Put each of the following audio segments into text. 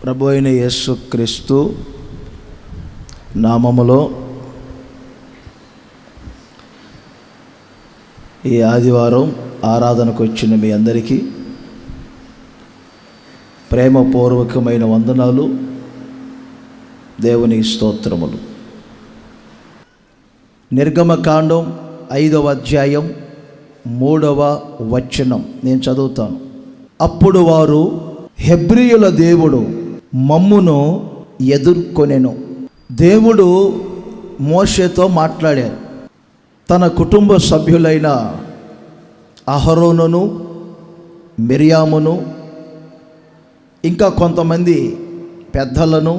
ప్రభు అయిన యేసుక్రీస్తు నామములో ఈ ఆదివారం ఆరాధనకు వచ్చిన మీ అందరికీ ప్రేమపూర్వకమైన వందనాలు, దేవుని స్తోత్రములు. నిర్గమకాండం 5వ అధ్యాయం 3వ వచనం నేను చదువుతాను. అప్పుడు వారు, హెబ్రీయుల దేవుడు మమ్మును ఎదుర్కొనెను. దేవుడు మోషేతో మాట్లాడారు. తన కుటుంబ సభ్యులైన అహరోనును, మిర్యామును, ఇంకా కొంతమంది పెద్దలను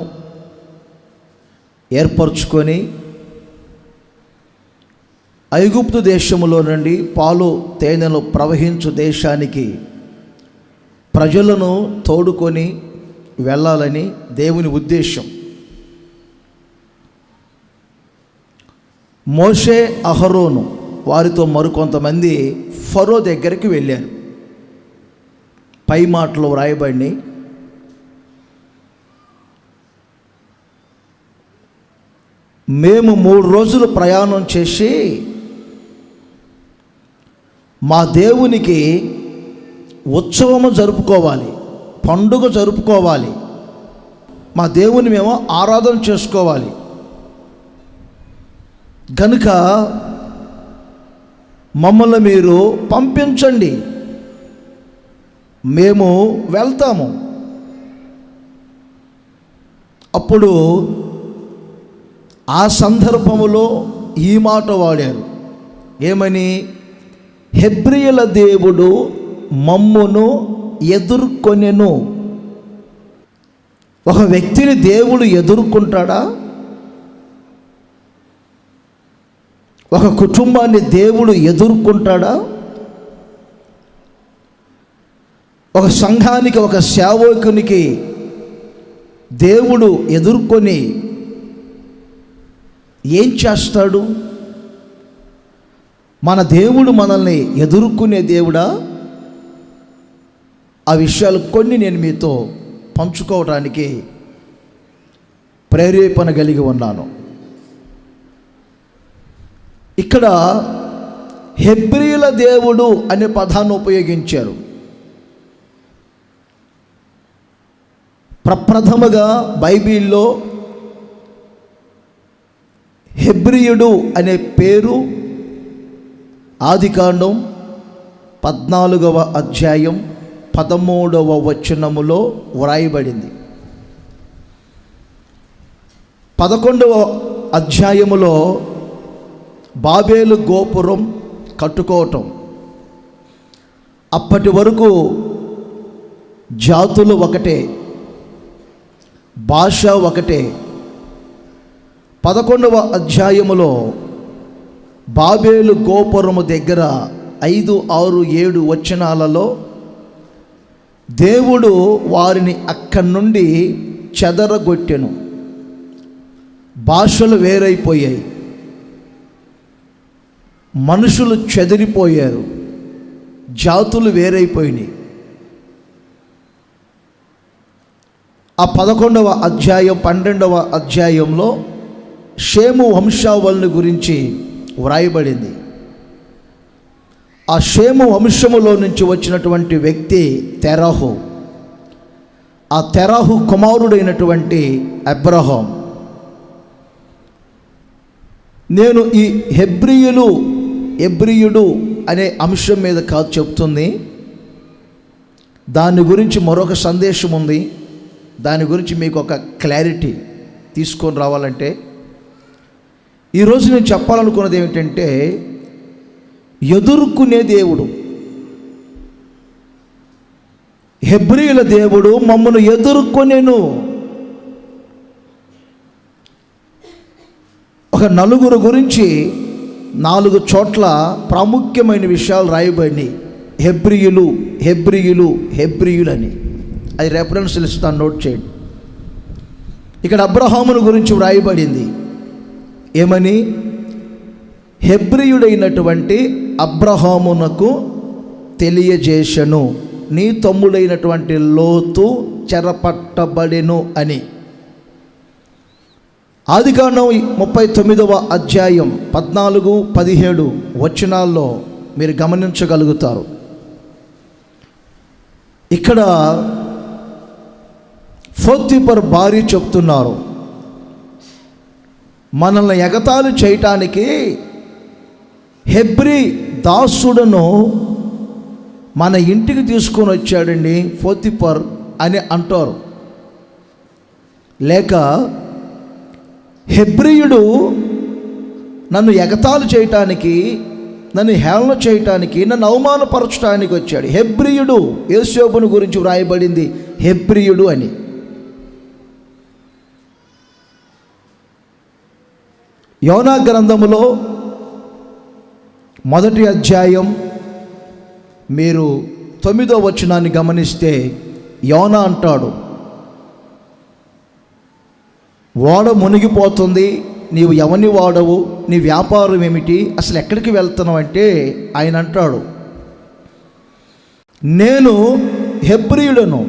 ఏర్పరచుకొని ఐగుప్తు దేశములో నుండి పాలు తేనెలు ప్రవహించు దేశానికి ప్రజలను తోడుకొని వెళ్ళాలని దేవుని ఉద్దేశం. మోషే, అహరోను వారితో మరికొంతమంది ఫరో దగ్గరికి వెళ్ళారు. పై మాటలు వ్రాయబడి, మేము 3 రోజులు ప్రయాణం చేసి మా దేవునికి ఉత్సవము జరుపుకోవాలి, పండుగ జరుపుకోవాలి, మా దేవుని మేము ఆరాధన చేసుకోవాలి. కనుక మమ్మల్ని మీరు పంపించండి, మేము వెళ్తాము. అప్పుడు ఆ సందర్భములో ఈ మాట వాడారు. ఏమని? హెబ్రీయుల దేవుడు మమ్మును ఎదుర్కొనెను. ఒక వ్యక్తిని దేవుడు ఎదుర్కొంటాడా? ఒక కుటుంబాన్ని దేవుడు ఎదుర్కొంటాడా? ఒక సంఘానికి, ఒక సేవకునికి దేవుడు ఎదుర్కొని ఏం చేస్తాడు? మన దేవుడు మనల్ని ఎదుర్కొనే దేవుడా? ఆ విషయాలు కొన్ని నేను మీతో పంచుకోవడానికి ప్రేరేపణ కలిగి ఉన్నాను. ఇక్కడ హెబ్రీయుల దేవుడు అనే పదాన్ని ఉపయోగించారు. ప్రప్రథమగా బైబిల్లో హెబ్రీయుడు అనే పేరు ఆదికాండం 14వ అధ్యాయం 13వ వచనములో వ్రాయబడింది. 11వ అధ్యాయములో బాబేలు గోపురం కట్టుకోవటం, అప్పటి వరకు జాతులు ఒకటే, భాష ఒకటే. 11వ అధ్యాయములో బాబేలు గోపురము దగ్గర 5, 6, 7 వచనాలలో దేవుడు వారిని అక్కడి నుండి చెదరగొట్టెను. భాషలు వేరైపోయాయి, మనుషులు చెదిరిపోయారు, జాతులు వేరైపోయినాయి. ఆ 11వ అధ్యాయం 12వ అధ్యాయంలో షేము వంశావళిని గురించి వ్రాయబడింది. ఆ షేము వంశములో నుంచి వచ్చినటువంటి వ్యక్తి తెరహు. ఆ తెరహు కుమారుడైనటువంటి అబ్రహాం. నేను ఈ హెబ్రీయుడు అనే అంశం మీద కాదు చెప్తుంది, దాని గురించి మరొక సందేశం ఉంది. దాని గురించి మీకు ఒక క్లారిటీ తీసుకొని రావాలంటే ఈరోజు నేను చెప్పాలనుకున్నది ఏమిటంటే, ఎదుర్కొనే దేవుడు. హెబ్రీయుల దేవుడు మమ్మను ఎదుర్కొనెను. ఒక నలుగురు గురించి 4 చోట్ల ప్రాముఖ్యమైన విషయాలు రాయబడినాయి. హెబ్రీయులు హెబ్రీయులు హెబ్రీయులు అని. అది రెఫరెన్స్ ఇస్తాను, నోట్ చేయండి. ఇక్కడ అబ్రహామును గురించి వ్రాయబడింది. ఏమని? హెబ్రీయుడైనటువంటి అబ్రహామునకు తెలియజేసెను, నీ తమ్ముడైనటువంటి లోతు చెరపట్టబడెను అని. ఆదికాండం 39వ అధ్యాయం 14-17 వచనాల్లో మీరు గమనించగలుగుతారు. ఇక్కడ పోతీఫర్ భార్య చెప్తున్నారు, మనల్ని ఎగతాళి చేయటానికి హెబ్రీ దాసుడును మన ఇంటికి తీసుకొని వచ్చాడండి పోతీఫర్ అని అంటారు. లేక హెబ్రీయుడు నన్ను ఎగతాళి చేయటానికి, నన్ను హేళన చేయటానికి, నన్ను అవమానపరచడానికి వచ్చాడు. హెబ్రీయుడు, యోసేపును గురించి వ్రాయబడింది హెబ్రీయుడు అని. యోనా గ్రంథములో 1వ అధ్యాయం మీరు 9వ వచనాన్ని గమనిస్తే యోనా అంటాడు, ఓడ మునిగిపోతుంది, నీవు ఎవరిని వాడవు, నీ వ్యాపారం ఏమిటి, అసలు ఎక్కడికి వెళ్తున్నావు అంటే ఆయన అంటాడు, నేను హెబ్రీయుడను,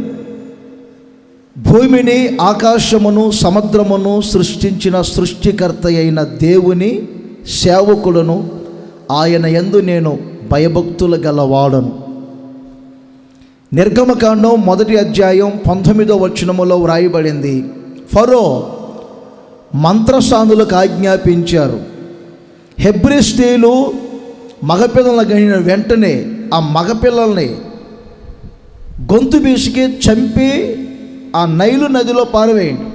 భూమిని ఆకాశమును సముద్రమును సృష్టించిన సృష్టికర్త అయిన దేవుని సేవకులను, ఆయన యందు నేను భయభక్తులు గలవాడను. నిర్గమకాండం 1వ అధ్యాయం 19వ వచనములో వ్రాయబడింది, ఫరో మంత్రసానులకు ఆజ్ఞాపించారు, హెబ్రీ స్త్రీలు మగపిల్లలను గనిన వెంటనే ఆ మగపిల్లల్ని గొంతు బీసికి చంపి ఆ నైలు నదిలో పారవేయండి.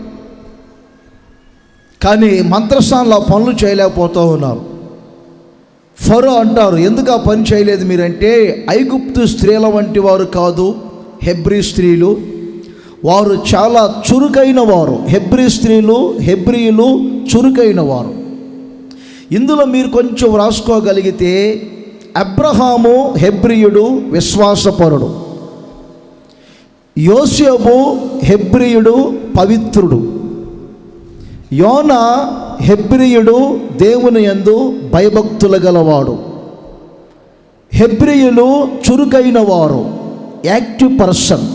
కానీ మంత్రసానులు ఆ పనులు చేయలేకపోతూ ఉన్నారు. ఫరో అంటారు, ఎందుకు ఆ పని చేయలేదు మీరంటే, ఐగుప్తు స్త్రీల వంటి వారు కాదు హెబ్రీ స్త్రీలు, వారు చాలా చురుకైన వారు. హెబ్రీ స్త్రీలు, హెబ్రీయులు చురుకైన వారు. ఇందులో మీరు కొంచెం రాసుకోగలిగితే, అబ్రహాము హెబ్రీయుడు, విశ్వాసపరుడు. యోసేపు హెబ్రీయుడు, పవిత్రుడు. యోనా హెబ్రీయుడు, దేవుని యందు భయభక్తులు గలవాడు. హెబ్రీయులు చురుకైన వారు, యాక్టివ్ పర్సన్,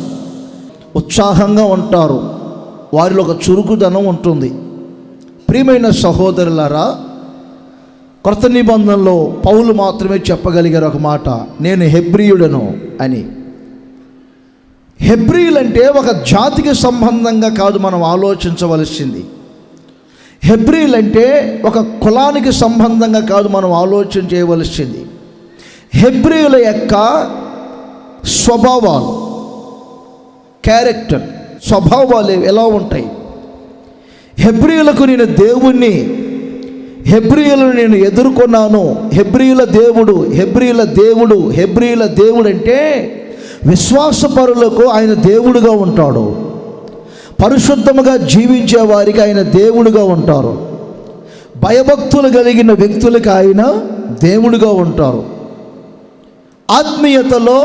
ఉత్సాహంగా ఉంటారు, వారిలో ఒక చురుకుదనం ఉంటుంది. ప్రియమైన సహోదరులారా, క్రొత్త నిబంధనలో పౌలు మాత్రమే చెప్పగలిగారు ఒక మాట, నేను హెబ్రీయుడను అని. హెబ్రీయులంటే ఒక జాతికి సంబంధంగా కాదు మనం ఆలోచించవలసింది. హెబ్రీయులంటే ఒక కులానికి సంబంధంగా కాదు మనం ఆలోచన చేయవలసింది. హెబ్రీయుల యొక్క స్వభావాలు, క్యారెక్టర్, స్వభావాలు ఎలా ఉంటాయి? హెబ్రీయులకు నేను దేవుణ్ణి, హెబ్రీయులను నేను ఎదుర్కొన్నాను, హెబ్రీయుల దేవుడు, హెబ్రీయుల దేవుడు, హెబ్రీయుల దేవుడు అంటే విశ్వాసపరులకు ఆయన దేవుడుగా ఉంటాడు. పరిశుద్ధముగా జీవించే వారికి ఆయన దేవుడుగా ఉంటారు. భయభక్తులు కలిగిన వ్యక్తులకు ఆయన దేవుడుగా ఉంటారు. ఆత్మీయతలో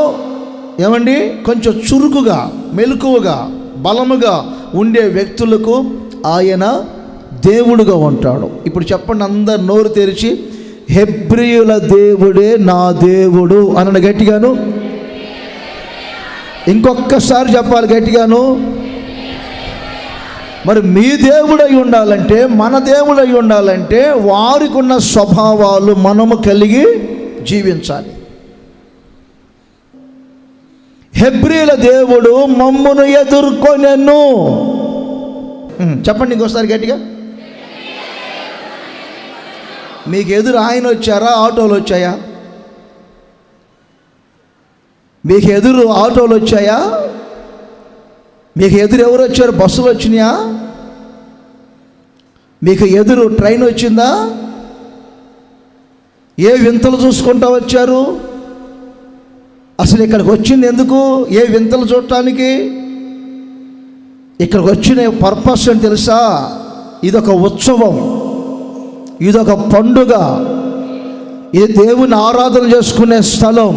ఏమండి కొంచెం చురుకుగా, మెలకువగా, బలముగా ఉండే వ్యక్తులకు ఆయన దేవుడుగా ఉంటాడు. ఇప్పుడు చెప్పండి, అందరు నోరు తెరిచి, హెబ్రీయుల దేవుడే నా దేవుడు అన్న గట్టిగాను. ఇంకొకసారి చెప్పాలి గట్టిగాను. మరి మీ దేవుడై ఉండాలంటే, మన దేవుడై ఉండాలంటే వారికి ఉన్న స్వభావాలు మనము కలిగి జీవించాలి. హెబ్రీయుల దేవుడు మమ్మును ఎదుర్కొనెను. చెప్పండి ఇంకోసారి గట్టిగా. మీకు ఎదురు ఆయన వచ్చారా, ఆటోలు వచ్చాయా? మీకు ఎదురు ఆటోలు వచ్చాయా? మీకు ఎదురు ఎవరు వచ్చారు? బస్సులు వచ్చినాయా? మీకు ఎదురు ట్రైన్ వచ్చిందా? ఏ వింతలు చూసుకుంటా వచ్చారు? అసలు ఇక్కడికి వచ్చింది ఎందుకు? ఏ వింతలు చూడటానికి ఇక్కడికి వచ్చిన పర్పస్ అని తెలుసా? ఇదొక ఉత్సవం, ఇదొక పండుగ, ఇది దేవుని ఆరాధన చేసుకునే స్థలం.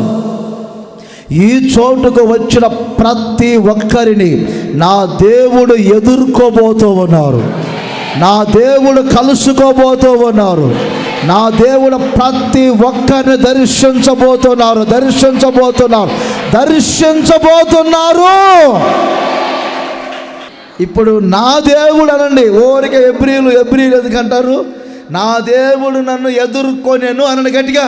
ఈ చోటుకు వచ్చిన ప్రతి ఒక్కరిని నా దేవుడు ఎదుర్కోబోతూ ఉన్నారు, నా దేవుడు కలుసుకోబోతూ ఉన్నారు, నా దేవుడు ప్రతి ఒక్కరిని దర్శించబోతున్నారు. ఇప్పుడు నా దేవుడు అనండి. ఊరికే ఎబ్రీలు ఎందుకంటారు? నా దేవుడు నన్ను ఎదుర్కొనేను అనండి గట్టిగా.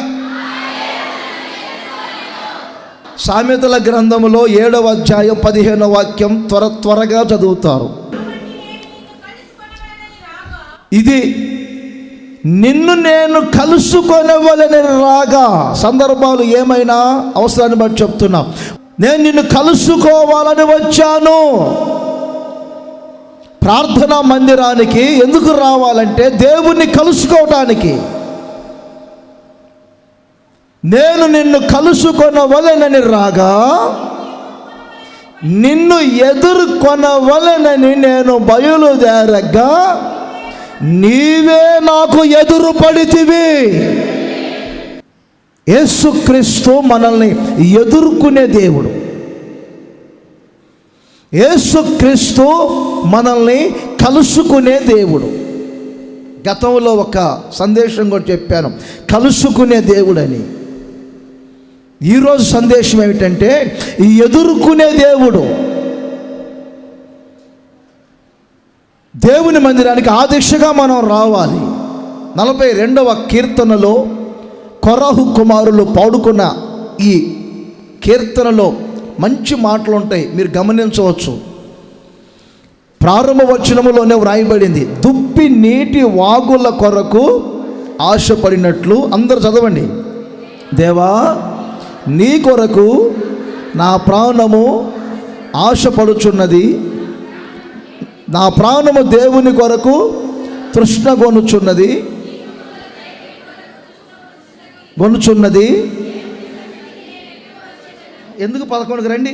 సామెతల గ్రంథములో 7వ అధ్యాయం 15వ వాక్యం త్వరగా చదువుతారు. ఇది నిన్ను నేను కలుసుకొనవలెని రాగా. సందర్భాలు ఏమైనా అవసరాన్ని బట్టి చెప్తున్నా. నేను నిన్ను కలుసుకోవాలని వచ్చాను. ప్రార్థనా మందిరానికి ఎందుకు రావాలంటే దేవుణ్ణి కలుసుకోవటానికి. నేను నిన్ను కలుసుకొనవలెనని రాగా, నిన్ను ఎదుర్కొనవలెనని నేను బయలుదేరగా, నీవే నాకు ఎదురు పడితివి. యేసుక్రీస్తు మనల్ని ఎదుర్కొనే దేవుడు. యేసుక్రీస్తు మనల్ని కలుసుకునే దేవుడు. గతంలో ఒక సందేశం కూడా చెప్పాను, కలుసుకునే దేవుడని. ఈరోజు సందేశం ఏమిటంటే ఎదుర్కొనే దేవుడు. దేవుని మందిరానికి ఆ దిశగా మనం రావాలి. 42వ కీర్తనలో కొరహు కుమారులు పాడుకున్న ఈ కీర్తనలో మంచి మాటలు ఉంటాయి, మీరు గమనించవచ్చు. ప్రారంభ వచనములోనే వ్రాయబడింది, దుప్పి నీటి వాగుల కొరకు ఆశపడినట్లు. అందరూ చదవండి. దేవా, నీ కొరకు నా ప్రాణము ఆశపడుచున్నది, నా ప్రాణము దేవుని కొరకు తృష్ణ గొనుచున్నది. ఎందుకు 11కి రండి,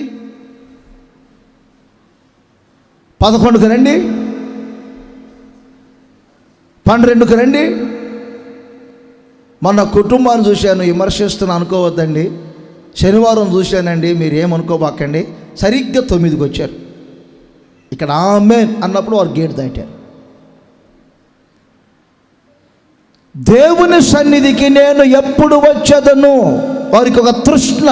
11కి రండి, 12కి రండి. మన కుటుంబాన్ని చూశాను, విమర్శిస్తున్నా అనుకోవద్దండి. శనివారం చూశానండి, మీరు ఏమనుకోబాకండి. సరిగ్గా 9కి వచ్చారు. ఇక్కడ ఆమేన్ అన్నప్పుడు వారు గేట్ దాటారు. దేవుని సన్నిధికి నేను ఎప్పుడు వచ్చేదను, వారికి ఒక తృష్ణ.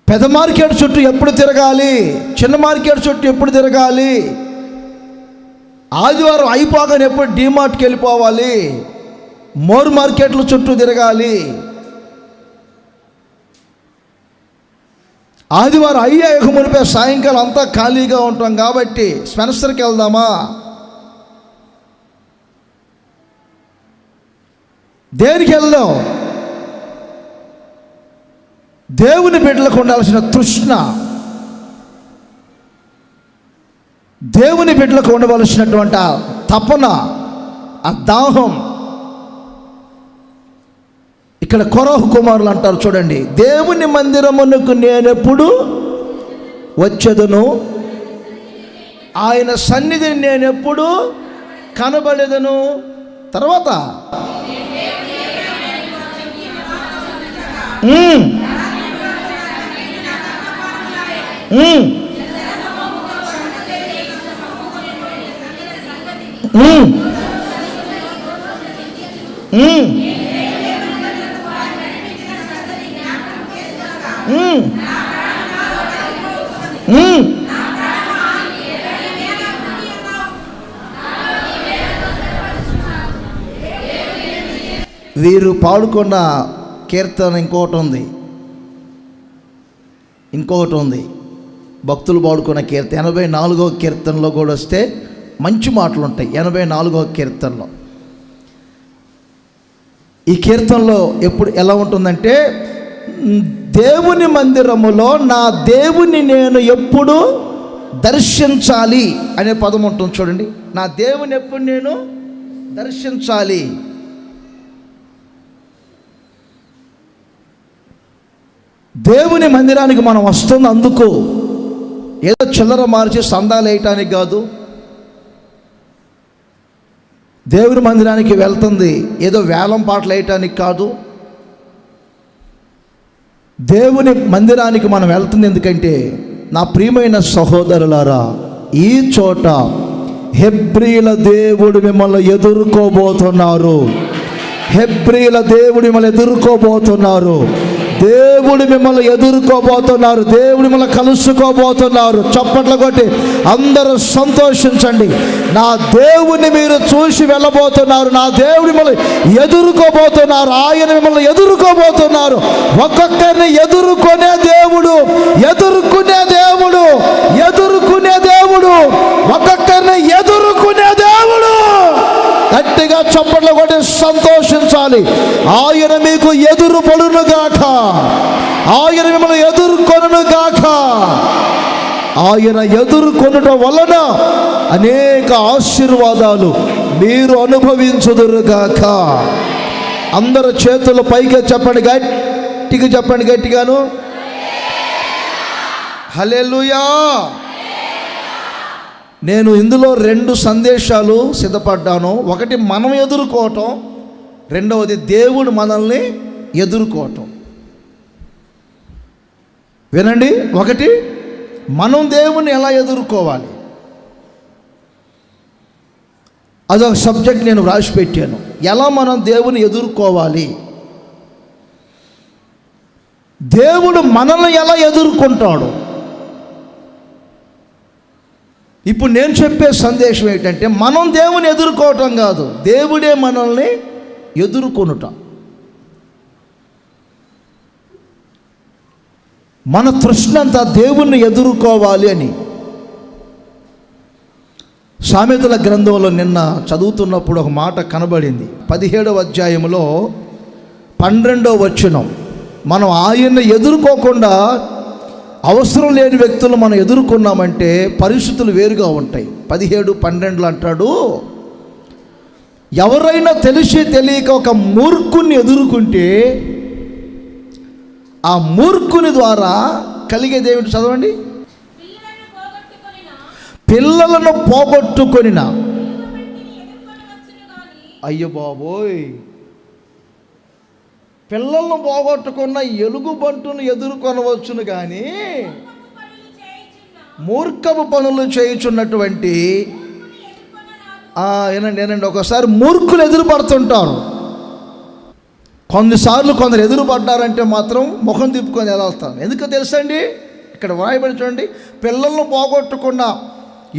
పెద్ద మార్కెట్ చుట్టూ ఎప్పుడు తిరగాలి, చిన్న మార్కెట్ చుట్టూ ఎప్పుడు తిరగాలి, ఆదివారం అయిపోగానే ఎప్పుడు డీమార్ట్కి వెళ్ళిపోవాలి, మోర్ మార్కెట్ల చుట్టూ తిరగాలి, ఆదివారం అయ్యాక మునిపే సాయంకాలం అంతా ఖాళీగా ఉంటాం కాబట్టి స్పెన్సర్కి వెళ్దామా, దేనికి వెళ్దాం? దేవుని బిడ్డలకు ఉండాల్సిన తృష్ణ, దేవుని బిడ్డలకు ఉండవలసినటువంటి ఆ తపన, ఆ దాహం. ఇక్కడ కొరహు కుమారులు అంటారు చూడండి, దేవుని మందిరమునకు నేనెప్పుడు వచ్చేదను, ఆయన సన్నిధిని నేనెప్పుడు కనబడేదను. తర్వాత వీరు పాడుకున్న కీర్తన ఇంకొకటి ఉంది, భక్తులు పాడుకున్న కీర్తన 84వ కీర్తనలో కూడా వస్తే మంచి మాటలు ఉంటాయి. 84వ కీర్తనలో, ఈ కీర్తనలో ఎప్పుడు ఎలా ఉంటుందంటే, దేవుని మందిరములో నా దేవుని నేను ఎప్పుడు దర్శించాలి అనే పదం ఉంటుంది చూడండి. నా దేవుని ఎప్పుడు నేను దర్శించాలి. దేవుని మందిరానికి మనం వస్తుంది అందుకు, ఏదో చిల్లర మార్చి సందాలు వేయటానికి కాదు. దేవుని మందిరానికి వెళ్తుంది ఏదో వేలం పాటలు వేయటానికి కాదు. దేవుని మందిరానికి మనం వెళ్తుంది ఎందుకంటే, నా ప్రియమైన సహోదరులారా, ఈ చోట హెబ్రీల దేవుడు మిమ్మల్ని ఎదుర్కోబోతున్నారు. హెబ్రీల దేవుడు మిమ్మల్ని ఎదుర్కోబోతున్నారు. దేవుడు మిమ్మల్ని ఎదుర్కోబోతున్నారు, దేవుడు మిమ్మల్ని కలుసుకోబోతున్నారు. చప్పట్లు కొట్టి అందరూ సంతోషించండి. నా దేవుని మీరు చూసి వెళ్ళబోతున్నారు, నా దేవుడు మిమ్మల్ని ఎదుర్కోబోతున్నారు, ఆయన మిమ్మల్ని ఎదుర్కోబోతున్నారు. ఒక్కొక్కరిని ఎదుర్కొనే దేవుడు, ఎదుర్కొనే దేవుడు, ఎదుర్కొనే దేవుడు, ఒక్కొక్కరిని ఎదుర్కొనే దేవుడు. గట్టిగా చప్పట్లు కొట్టి సంతోషించాలి. ఆయన మీకు ఎదురు పడును గాక, ఆయన మిమ్మల్ని ఎదుర్కొనును గాక. ఆయన ఎదుర్కొనటం వలన అనేక ఆశీర్వాదాలు మీరు అనుభవించుదురు గాక. అందరు చేతులు పైకి చెప్పండి, గట్టిగా చెప్పండి, గట్టిగాను హల్లెలూయా. నేను ఇందులో 2 సందేశాలు సిద్ధపడ్డాను. ఒకటి మనం ఎదుర్కోవటం, రెండవది దేవుడు మనల్ని ఎదుర్కోవటం. వినండి, ఒకటి మనం దేవుని ఎలా ఎదుర్కోవాలి, అదొక సబ్జెక్ట్ నేను రాసి పెట్టాను. ఎలా మనం దేవుని ఎదుర్కోవాలి, దేవుడు మనల్ని ఎలా ఎదుర్కొంటాడు. ఇప్పుడు నేను చెప్పే సందేశం ఏంటంటే, మనం దేవుని ఎదుర్కోవటం కాదు, దేవుడే మనల్ని ఎదుర్కొనుట. మన తృష్ణ అంతా దేవుణ్ణి ఎదుర్కోవాలి అని. సామెతల గ్రంథంలో నిన్న చదువుతున్నప్పుడు ఒక మాట కనబడింది. 17వ అధ్యాయంలో 12వ వచనం. మనం ఆయన్ని ఎదుర్కోకుండా అవసరం లేని వ్యక్తులు మనం ఎదుర్కొన్నామంటే పరిస్థితులు వేరుగా ఉంటాయి. 17:12 అంటాడు, ఎవరైనా తెలిసి తెలియక ఒక మూర్ఖుని ఎదుర్కొంటే ఆ మూర్ఖుని ద్వారా కలిగేది ఏమిటి చదవండి. పిల్లలను పోగొట్టుకొనిన, అయ్యో బాబోయ్, పిల్లలను పోగొట్టుకున్న ఎలుగుబంటును ఎదుర్కొనవచ్చును కానీ మూర్ఖపు పనులు చేయుచున్నటువంటి ఏనండి ఒకసారి మూర్ఖులు ఎదురుపడుతుంటారు. కొన్నిసార్లు కొందరు ఎదురుపడ్డారంటే మాత్రం ముఖం తిప్పుకొని ఎలా వస్తాను. ఎందుకు తెలుసండి, ఇక్కడ వ్రాయబడి చూడండి, పిల్లలను పోగొట్టుకున్న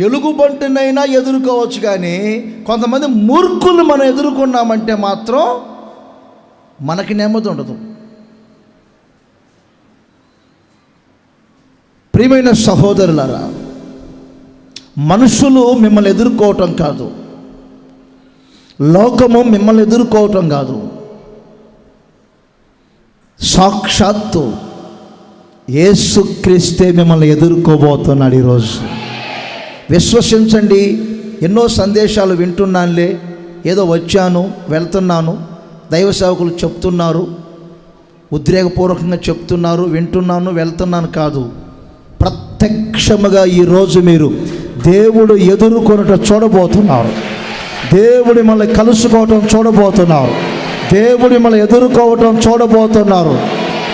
ఎలుగుబంటునైనా ఎదుర్కోవచ్చు కానీ కొంతమంది మూర్ఖులు మనం ఎదుర్కొన్నామంటే మాత్రం మనకి నెమ్మది ఉండదు. ప్రియమైన సహోదరులారా, మనుషులు మిమ్మల్ని ఎదుర్కోవటం కాదు, లోకము మిమ్మల్ని ఎదుర్కోవటం కాదు, సాక్షాత్తు యేసుక్రీస్తే మిమ్మల్ని ఎదుర్కోబోతున్నాడు ఈరోజు. విశ్వసించండి. ఎన్నో సందేశాలు వింటున్నానులే, ఏదో వచ్చాను వెళ్తున్నాను, దైవ సేవకులు చెప్తున్నారు, ఉద్రేకపూర్వకంగా చెప్తున్నారు, వింటున్నాను వెళ్తున్నాను కాదు. ప్రత్యక్షముగా ఈరోజు మీరు దేవుడు ఎదుర్కొనట చూడబోతున్నారు, దేవుడు మిమ్మల్ని కలుసుకోవటం చూడబోతున్నారు, దేవుడు మిమ్మల్ని ఎదుర్కోవటం చూడబోతున్నారు.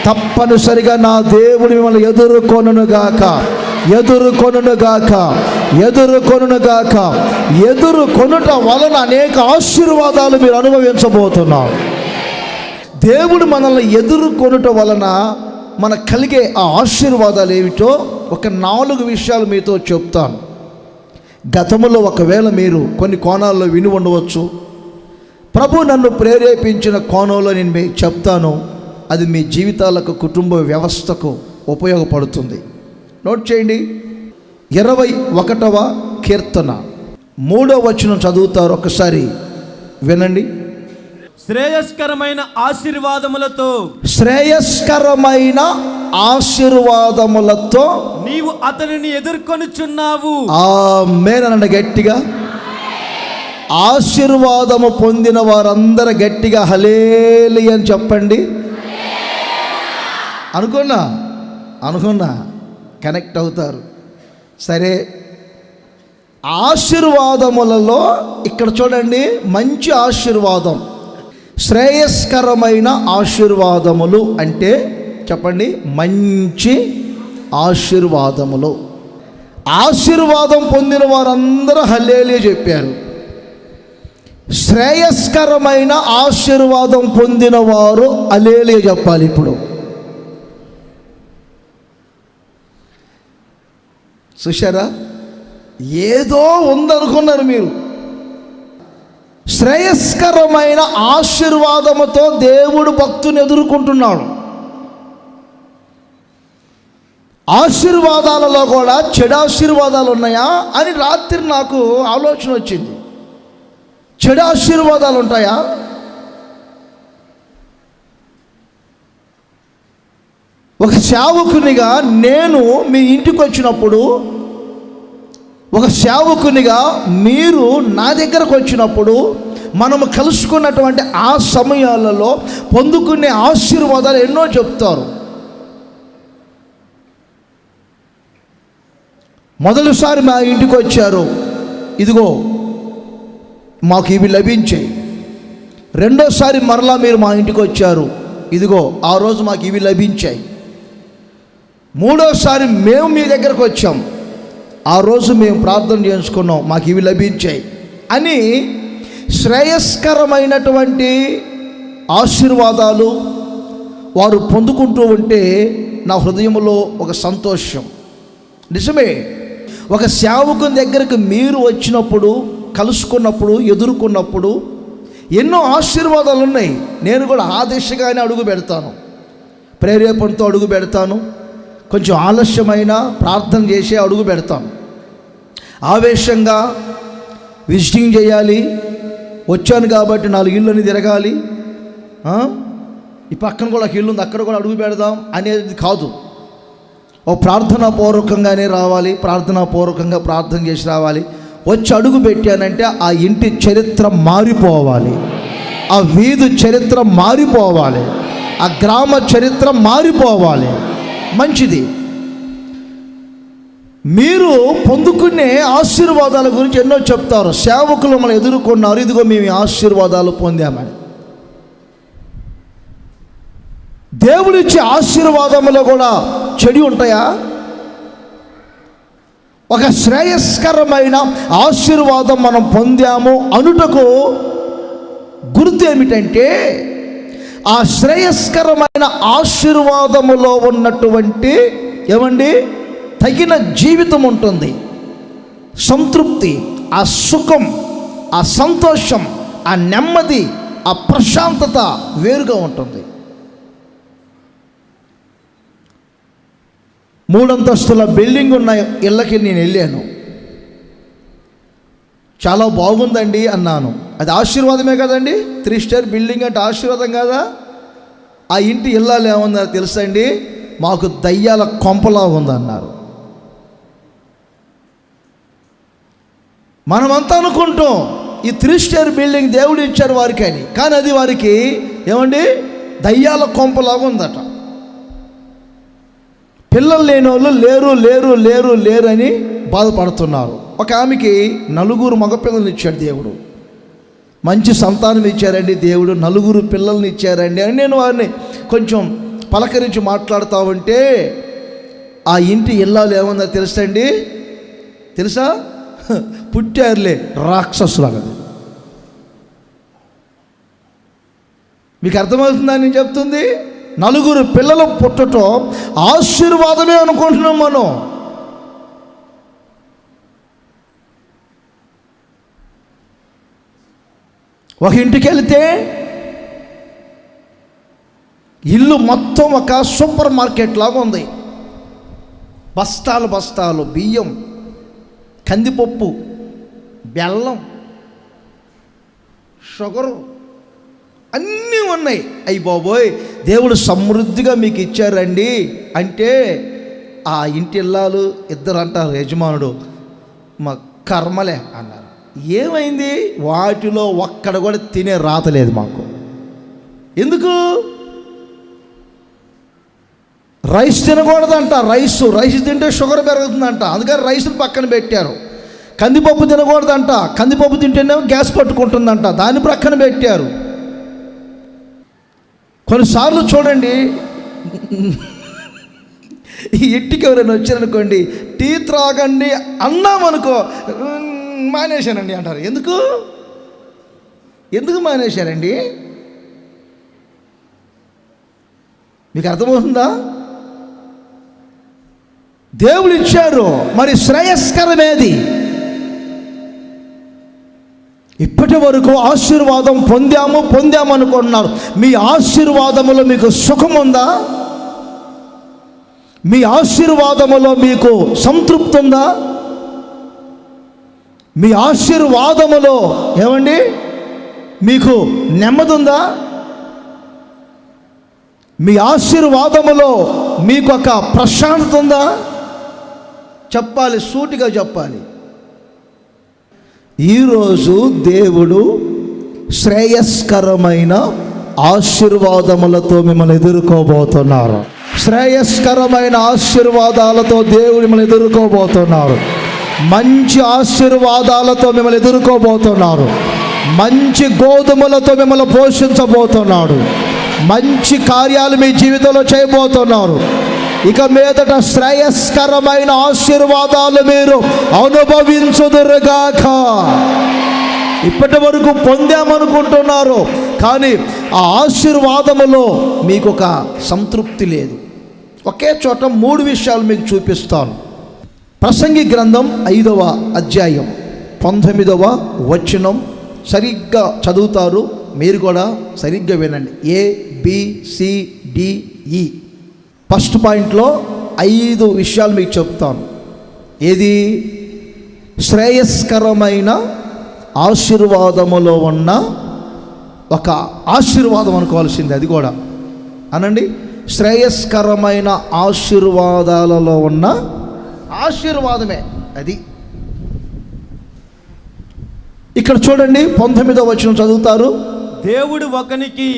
తప్పనిసరిగా నా దేవుడు మిమ్మల్ని ఎదుర్కొనుగాక, ఎదుర్కొనుగాక, ఎదుర్కొనుగాక. ఎదుర్కొనుట వలన అనేక ఆశీర్వాదాలు మీరు అనుభవించబోతున్నారు. దేవుడు మనల్ని ఎదుర్కొనుట వలన మనకు కలిగే ఆ ఆశీర్వాదాలు ఏమిటో ఒక 4 విషయాలు మీతో చెప్తాను. గతంలో ఒకవేళ మీరు కొన్ని కోణాల్లో విని ఉండవచ్చు, ప్రభు నన్ను ప్రేరేపించిన కోణంలో నేను మీకు చెప్తాను. అది మీ జీవితాలకు, కుటుంబ వ్యవస్థకు ఉపయోగపడుతుంది. నోట్ చేయండి. 21వ కీర్తన 3వ వచనం చదువుతారు, ఒకసారి వినండి. శ్రేయస్కరమైన ఆశీర్వాదములతో, శ్రేయస్కరమైన ఆశీర్వాదములతో నీవు అతనిని ఎదుర్కొనుచున్నావు. ఆమేన్ అనండి గట్టిగా. ఆశీర్వాదము పొందిన వారందరూ గట్టిగా హల్లెలూయా అని చెప్పండి. అనుకున్నా కనెక్ట్ అవుతారు. సరే, ఆశీర్వాదములలో ఇక్కడ చూడండి, మంచి ఆశీర్వాదం, శ్రేయస్కరమైన ఆశీర్వాదములు అంటే చెప్పండి, మంచి ఆశీర్వాదములు. ఆశీర్వాదం పొందిన వారందరూ హల్లెలూయా చెప్పారు. శ్రేయస్కరమైన ఆశీర్వాదం పొందిన వారు హల్లెలూయా చెప్పాలి. ఇప్పుడు చూశారా? ఏదో ఉందనుకున్నారు మీరు. శ్రేయస్కరమైన ఆశీర్వాదముతో దేవుడు భక్తుని ఎదుర్కొంటున్నాడు. ఆశీర్వాదాలలో కూడా చెడు ఆశీర్వాదాలు ఉన్నాయా అని రాత్రి నాకు ఆలోచన వచ్చింది. చెడు ఆశీర్వాదాలు ఉంటాయా? ఒక సేవకునిగా నేను మీ ఇంటికి వచ్చినప్పుడు, ఒక సేవకునిగా మీరు నా దగ్గరకు వచ్చినప్పుడు, మనము కలుసుకున్నటువంటి ఆ సమయాలలో పొందుకునే ఆశీర్వాదాలు ఎన్నో చెప్తారు. మొదటిసారి మా ఇంటికి వచ్చారు, ఇదిగో మాకు ఇవి లభించాయి. రెండోసారి మరలా మీరు మా ఇంటికి వచ్చారు, ఇదిగో ఆ రోజు మాకు ఇవి లభించాయి. మూడోసారి మేము మీ దగ్గరకు వచ్చాం, ఆ రోజు మేము ప్రార్థన చేసుకున్నాం, మాకు ఇవి లభించాయి అని శ్రేయస్కరమైనటువంటి ఆశీర్వాదాలు వారు పొందుకుంటూ ఉంటే నా హృదయంలో ఒక సంతోషం. నిజమే, ఒక సేవకుని దగ్గరకు మీరు వచ్చినప్పుడు, కలుసుకున్నప్పుడు, ఎదుర్కొన్నప్పుడు ఎన్నో ఆశీర్వాదాలు ఉన్నాయి. నేను కూడా ఆ దిశగానే అడుగు పెడతాను, ప్రేరేపణతో అడుగు పెడతాను, కొంచెం ఆలస్యమైన ప్రార్థన చేసి అడుగు పెడతాను. ఆవేశంగా విజిటింగ్ చేయాలి, వచ్చాను కాబట్టి 4 ఇళ్ళని తిరగాలి, ఈ పక్కన కూడా ఒక ఇల్లు ఉంది అక్కడ కూడా అడుగు పెడదాం అనేది కాదు. ఓ ప్రార్థనాపూర్వకంగానే రావాలి, ప్రార్థనాపూర్వకంగా ప్రార్థన చేసి రావాలి. వచ్చి అడుగు పెట్టానంటే ఆ ఇంటి చరిత్ర మారిపోవాలి, ఆ వీధి చరిత్ర మారిపోవాలి, ఆ గ్రామ చరిత్ర మారిపోవాలి. మంచిది. మీరు పొందుకునే ఆశీర్వాదాల గురించి ఎన్నో చెప్తారు. సేవకులు మనం ఎదుర్కొన్నారు, ఇదిగో మేము ఆశీర్వాదాలు పొందామని. దేవుడిచ్చే ఆశీర్వాదంలో కూడా చెడు ఉంటాయా? ఒక శ్రేయస్కరమైన ఆశీర్వాదం మనం పొందాము అనుటకు గుర్తు ఏమిటంటే, ఆ శ్రేయస్కరమైన ఆశీర్వాదములో ఉన్నటువంటి ఏమండి తగిన జీవితం ఉంటుంది, సంతృప్తి, ఆ సుఖం, ఆ సంతోషం, ఆ నెమ్మది, ఆ ప్రశాంతత వేరుగా ఉంటుంది. 3 అంతస్తుల బిల్డింగ్ ఉన్న ఇళ్ళకి నేను వెళ్ళాను. చాలా బాగుందండి అన్నాను. అది ఆశీర్వాదమే కదండి. 3 స్టార్ బిల్డింగ్ అంటే ఆశీర్వాదం కదా. ఆ ఇంటి ఇళ్ళాలు ఏమన్నారు తెలుసా అండి? మాకు దయ్యాల కొంపలా ఉందన్నారు. మనమంతా అనుకుంటాం ఈ 3 స్టార్ బిల్డింగ్ దేవుడు ఇచ్చారు వారికి అని, కానీ అది వారికి ఏమండి దయ్యాల కొంపలాగా ఉందట. పిల్లలు లేని వాళ్ళు లేరు లేరు లేరు లేరు అని బాధపడుతున్నారు. ఒక ఆమెకి 4 మగపిల్లల్ని ఇచ్చాడు దేవుడు, మంచి సంతానం ఇచ్చారండి దేవుడు, 4 పిల్లల్ని ఇచ్చారండి అని నేను వారిని కొంచెం పలకరించి మాట్లాడుతూ ఉంటే, ఆ ఇంటి ఇల్లాలు ఏమన్నా తెలుసండి? తెలుసా? పుట్టారులే రాక్షసులాగా. మీకు అర్థమవుతుందా నేను చెప్తుంది? 4 పిల్లలు పుట్టడం ఆశీర్వాదమే అనుకుంటున్నాం మనం. ఒక ఇంటికి వెళితే ఇల్లు మొత్తం ఒక సూపర్ మార్కెట్ లాగా ఉంది. బస్తాలు బస్తాలు బియ్యం, కందిపప్పు, బెల్లం, షుగరు అన్నీ ఉన్నాయి. అయ్యి బాబోయ్, దేవుడు సమృద్ధిగా మీకు ఇచ్చారండి అంటే ఆ ఇంటి ఇల్లాలు 2 అంటారు, యజమానుడు మా కర్మలే అన్నారు. ఏమైంది? వాటిలో ఒక్కడ కూడా తినే రాతలేదు మాకు. ఎందుకు? రైస్ తినకూడదంట. రైస్ తింటే షుగర్ పెరుగుతుందంట, అందుకని రైస్ని పక్కన పెట్టారు. కందిపప్పు తినకూడదంట, కందిపప్పు తింటేనేమో గ్యాస్ పట్టుకుంటుందంట, దాన్ని ప్రక్కన పెట్టారు. కొన్నిసార్లు చూడండి, ఈ ఇంటికి ఎవరైనా వచ్చారనుకోండి, టీ త్రాగండి అన్నామనుకో, మానేశానండి అంటారు. ఎందుకు మానేశారండి? మీకు అర్థమవుతుందా? దేవుడు ఇచ్చారు, మరి శ్రేయస్కరమేది? ఇప్పటి వరకు ఆశీర్వాదం పొందాము అనుకుంటున్నారు. మీ ఆశీర్వాదములో మీకు సుఖం ఉందా? మీ ఆశీర్వాదములో మీకు సంతృప్తి ఉందా? మీ ఆశీర్వాదములో ఏమండి మీకు నెమ్మది ఉందా? మీ ఆశీర్వాదములో మీకు ఒక ప్రశాంతత ఉందా? చెప్పాలి, సూటిగా చెప్పాలి. ఈరోజు దేవుడు శ్రేయస్కరమైన ఆశీర్వాదములతో మిమ్మల్ని ఎదుర్కోబోతున్నారు. శ్రేయస్కరమైన ఆశీర్వాదాలతో దేవుడు మిమ్మల్ని ఎదుర్కోబోతున్నారు. మంచి ఆశీర్వాదాలతో మిమ్మల్ని ఎదుర్కోబోతున్నారు. మంచి గోధుమలతో మిమ్మల్ని పోషించబోతున్నాడు. మంచి కార్యాలు మీ జీవితంలో చేయబోతున్నారు. ఇక మీదట శ్రేయస్కరమైన ఆశీర్వాదాలు మీరు అనుభవించుదురుగాక. ఇప్పటి వరకు పొందామనుకుంటున్నారు, కానీ ఆ ఆశీర్వాదములో మీకు ఒక సంతృప్తి లేదు. ఒకే చోట 3 విషయాలు మీకు చూపిస్తాను. ప్రసంగి గ్రంథం 5వ అధ్యాయం 19వ వచనం సరిగ్గా చదువుతారు. మీరు కూడా సరిగ్గా వినండి. ABCDE. ఫస్ట్ పాయింట్లో 5 విషయాలు మీకు చెప్తాను. ఏది? శ్రేయస్కరమైన ఆశీర్వాదములో ఉన్న ఒక ఆశీర్వాదం అనుకోవాల్సింది. అది కూడా అనండి, శ్రేయస్కరమైన ఆశీర్వాదాలలో ఉన్న ఆశీర్వాదమే అది. ఇక్కడ చూడండి, 19వ వచనం చదువుతారు. దేవుడు ఒకనికి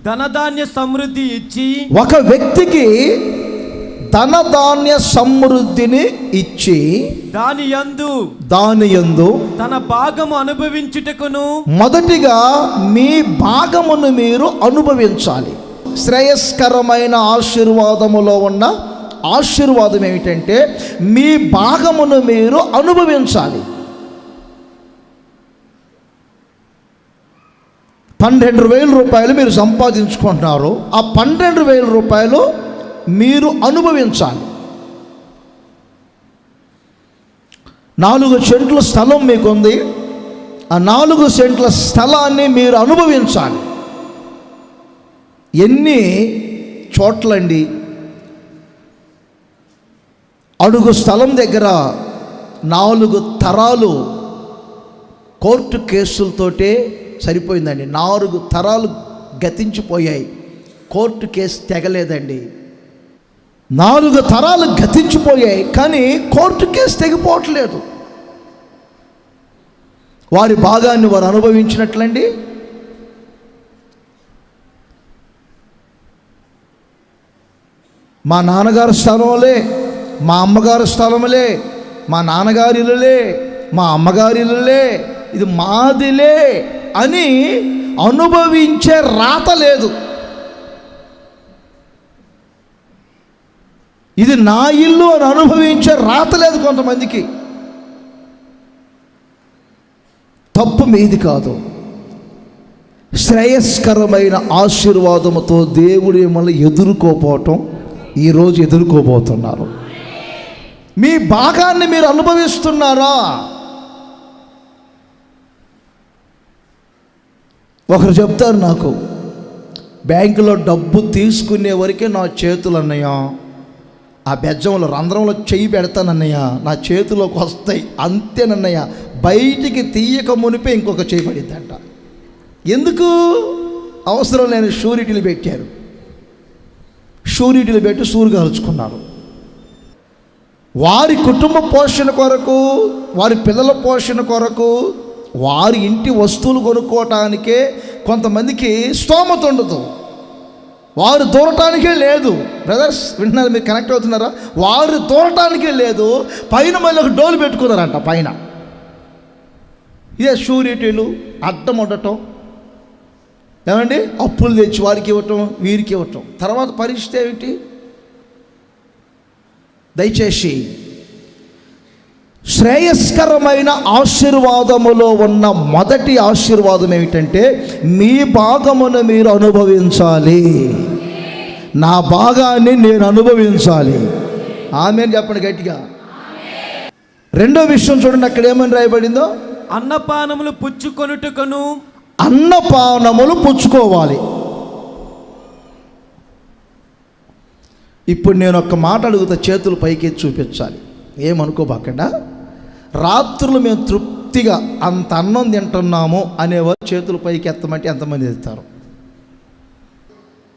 ధనధాన్య సమృద్ధి ఇచ్చి, ఒక వ్యక్తికి ధనధాన్య సమృద్ధిని ఇచ్చి దాని యందు తన భాగము అనుభవించుటకును, మొదటిగా మీ భాగమును మీరు అనుభవించాలి. శ్రేయస్కరమైన ఆశీర్వాదములో ఉన్న ఆశీర్వాదం ఏమిటంటే మీ భాగమును మీరు అనుభవించాలి. 12,000 రూపాయలు మీరు సంపాదించుకుంటున్నారు. ఆ 12,000 రూపాయలు మీరు అనుభవించాలి. 4 సెంట్ల స్థలం మీకుంది. ఆ 4 సెంట్ల స్థలాన్ని మీరు అనుభవించాలి. ఎన్ని చోట్లండి? అడుగు స్థలం దగ్గర 4 తరాలు కోర్టు కేసులతోటే సరిపోయిందండి. 4 తరాలు గతించిపోయాయి. Court case తెగలేదండి. 4 తరాలు గతించిపోయాయి, కానీ కోర్టు కేసు తెగిపోవట్లేదు. వారి భాగాన్ని వారు అనుభవించినట్లండి. మా నాన్నగారి స్థలంలే, మా అమ్మగారి స్థలములే, మా నాన్నగారి ఇల్లులే, మా అమ్మగారి ఇల్లులే, ఇది మాదిలే అని అనుభవించే రాత లేదు. ఇది నా ఇల్లు అని అనుభవించే రాత లేదు కొంతమందికి. తప్పు మీది కాదు. శ్రేయస్కరమైన ఆశీర్వాదముతో దేవుడు మిమ్మల్ని ఎదుర్కోపోవటం ఈరోజు ఎదుర్కోబోతున్నారు. మీ భాగాన్ని మీరు అనుభవిస్తున్నారా? ఒకరు చెప్తారు నాకు, బ్యాంకులో డబ్బు తీసుకునే వరకే నా చేతులు అన్నయ్య, ఆ బెజ్జంలో రంధ్రంలో చెయ్యి పెడతానన్నయ్య, నా చేతిలోకి వస్తాయి అంతేనన్నయ్య, బయటికి తీయక మునిపే ఇంకొక చేయి పడిద్దంట. ఎందుకు? అవసరం లేని షూరిటీలు పెట్టారు. షూరిటీలు పెట్టి సూరు కాల్చుకున్నారు. వారి కుటుంబ పోషణ కొరకు, వారి పిల్లల పోషణ కొరకు, వారి ఇంటి వస్తువులు కొనుక్కోవటానికే కొంతమందికి స్తోమత ఉండదు. వారు దూరటానికే లేదు. బ్రదర్స్ వింటున్నారు? మీరు కనెక్ట్ అవుతున్నారా? వారు దూరటానికే లేదు. పైన మళ్ళీ ఒక డోలు పెట్టుకున్నారంట. పైన ఇదే షూరిటీలు అడ్డం ఉండటం, ఏమండి, అప్పులు తెచ్చి వారికి ఇవ్వటం, వీరికి ఇవ్వటం. తర్వాత పరిస్థితి ఏమిటి? దయచేసి శ్రేయస్కరమైన ఆశీర్వాదములో ఉన్న మొదటి ఆశీర్వాదం ఏమిటంటే మీ భాగమును మీరు అనుభవించాలి. నా భాగాన్ని నేను అనుభవించాలి. ఆమేన్ చెప్పండి గట్టిగా. రెండో విషయం చూడండి, అక్కడ ఏమని రాయబడిందో, అన్నపానములు పుచ్చుకొనుటకును. అన్నపానములు పుచ్చుకోవాలి. ఇప్పుడు నేను ఒక్క మాట అడుగుతా, చేతులు పైకి చూపించాలి, ఏమనుకోబాకండా. రాత్రులు మేము తృప్తిగా అంత అన్నం తింటున్నాము అనేవారు చేతులు పైకి ఎత్తమంటే ఎంతమంది ఎత్తారు?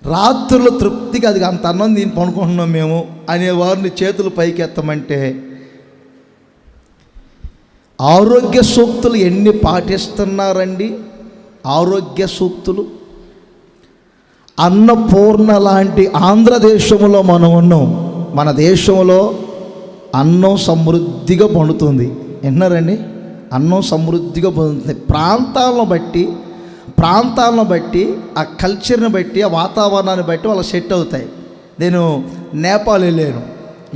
రాత్రులు తృప్తిగా అది అంత అన్నం తిని పనుకుంటున్నాం మేము అనేవారిని చేతులు పైకి ఎత్తమంటే, ఆరోగ్య సూక్తులు ఎన్ని పాటిస్తున్నారండి? ఆరోగ్య సూక్తులు అన్నపూర్ణ లాంటి ఆంధ్రదేశంలో మనం ఉన్నాం. మన దేశంలో అన్నం సమృద్ధిగా పండుతుంది. విన్నారండి? అన్నం సమృద్ధిగా పండుతుంది. ప్రాంతాలను బట్టి ఆ కల్చర్ని బట్టి ఆ వాతావరణాన్ని బట్టి వాళ్ళకి సెట్ అవుతాయి. నేను నేపాల్ వెళ్ళాను,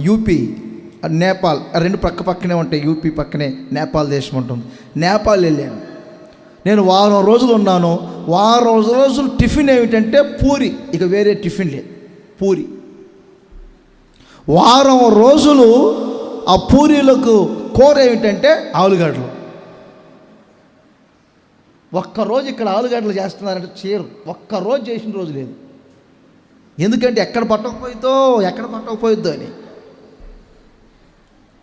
యూపీ నేపాల్ రెండు పక్కనే ఉంటాయి. యూపీ పక్కనే నేపాల్ దేశం ఉంటుంది. నేపాల్ వెళ్ళాను నేను, వారం రోజులు ఉన్నాను. వారం రోజులు టిఫిన్ ఏమిటంటే పూరి, ఇక వేరే టిఫిన్ లేదు, పూరి. వారం రోజులు ఆ పూరీలకు కూర ఏమిటంటే ఆలుగడ్డలు. ఒక్కరోజు ఇక్కడ ఆలుగడ్డలు చేస్తున్నారంటే చేరు, ఒక్కరోజు చేసిన రోజు లేదు. ఎందుకంటే ఎక్కడ పట్టకపోయిద్దో అని.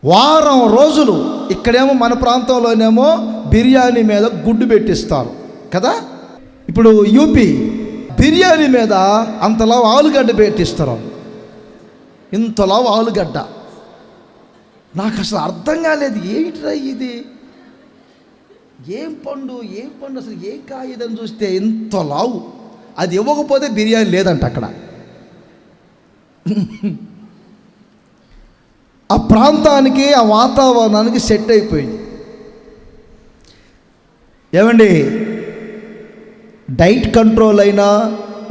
వారం రోజులు ఇక్కడేమో మన ప్రాంతంలోనేమో బిర్యానీ మీద గుడ్డు పెట్టిస్తారు కదా. ఇప్పుడు యూపీ బిర్యానీ మీద అంతలా ఆలుగడ్డ పెట్టిస్తారు, ఇంతలా ఆలుగడ్డ. నాకు అసలు అర్థం కాలేదు, ఏంట్రా ఇది, ఏం పండు అసలు ఏం కాయదని చూస్తే ఇంత లావు. అది ఇవ్వకపోతే బిర్యానీ లేదంట అక్కడ. ఆ ప్రాంతానికి ఆ వాతావరణానికి సెట్ అయిపోయింది. ఏమండి, డైట్ కంట్రోల్ అయినా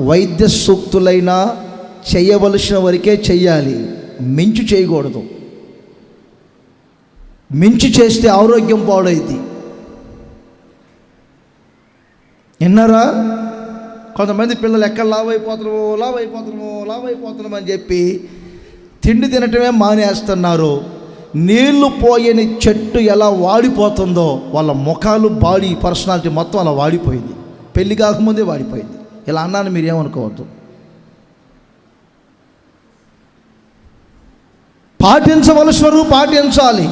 వైద్య సూక్తులైనా చేయవలసిన వరకే చెయ్యాలి, మించి చేయకూడదు. మించి చేస్తే ఆరోగ్యం పాడైంది. విన్నారా? కొంతమంది పిల్లలు ఎక్కడ లావ్ అయిపోతున్నాము అని చెప్పి తిండి తినటమే మానేస్తున్నారు. నీళ్లు పోయని చెట్టు ఎలా వాడిపోతుందో వాళ్ళ ముఖాలు, బాడీ, పర్సనాలిటీ మొత్తం అలా వాడిపోయింది. పెళ్లి కాకముందే వాడిపోయింది. ఇలా అన్నాను, మీరేమనుకోవద్దు. పాటించవలసినరు పాటించాలి.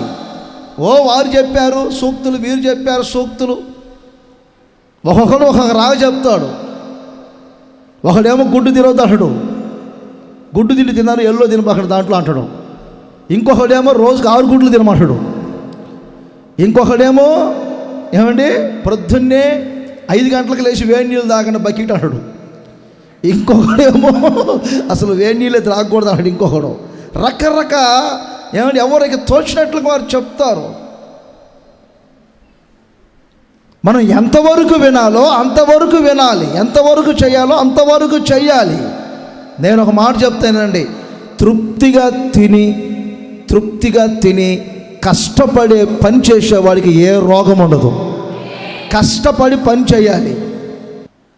వారు చెప్పారు సూక్తులు, వీరు చెప్పారు సూక్తులు. ఒక్కొక్కడు ఒక్కొక్క రాగా చెప్తాడు. ఒకడేమో గుడ్డు తినొద్దు అంటాడు, గుడ్డు తిండి తిన్నారు ఎల్లో తినబాకడు దాంట్లో అంటాడు. ఇంకొకడేమో రోజుకి 6 గుడ్లు తినమంటాడు. ఇంకొకడేమో ఏమండి ప్రొద్దున్నే 5 గంటలకు లేచి వేడి నీళ్ళు తాగండి బకెట్ అంటాడు. ఇంకొకడేమో అసలు వేడి నీళ్ళే తాగకూడదు అంటాడు. ఇంకొకడు ఏమండి ఎవరికి తోచినట్లుగా వారు చెప్తారు. మనం ఎంతవరకు వినాలో అంతవరకు వినాలి, ఎంతవరకు చేయాలో అంతవరకు చేయాలి. నేను ఒక మాట చెప్తానండి, తృప్తిగా తిని కష్టపడే పని చేసేవాడికి ఏ రోగం ఉండదు. కష్టపడి పని చేయాలి,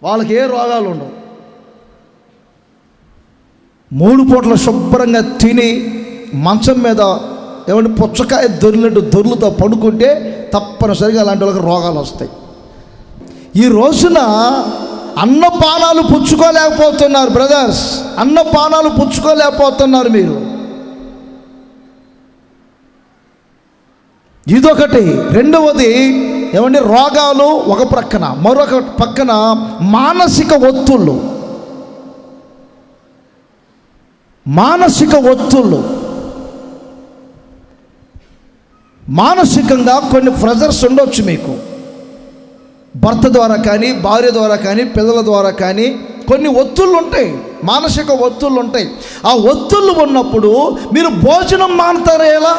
వాళ్ళకి ఏ రోగాలు ఉండవు. 3 పూటలు శుభ్రంగా తిని మంచం మీద ఏమంటే పుచ్చకాయ దొర్లుతో పడుకుంటే తప్పనిసరిగా అలాంటి వాళ్ళకి రోగాలు వస్తాయి. ఈ రోజున అన్నపానాలు పుచ్చుకోలేకపోతున్నారు బ్రదర్స్, అన్నపానాలు పుచ్చుకోలేకపోతున్నారు మీరు. ఇదొకటి. రెండవది ఏమంటే రోగాలు ఒక ప్రక్కన, మరొక పక్కన మానసిక ఒత్తిళ్ళు. మానసికంగా కొన్ని ప్రెజర్స్ ఉండొచ్చు మీకు, భర్త ద్వారా కానీ, భార్య ద్వారా కానీ, పిల్లల ద్వారా కానీ కొన్ని ఒత్తిళ్ళు ఉంటాయి, మానసిక ఒత్తిళ్ళు ఉంటాయి. ఆ ఒత్తిళ్ళు ఉన్నప్పుడు మీరు భోజనం మానుతారా? ఎలా?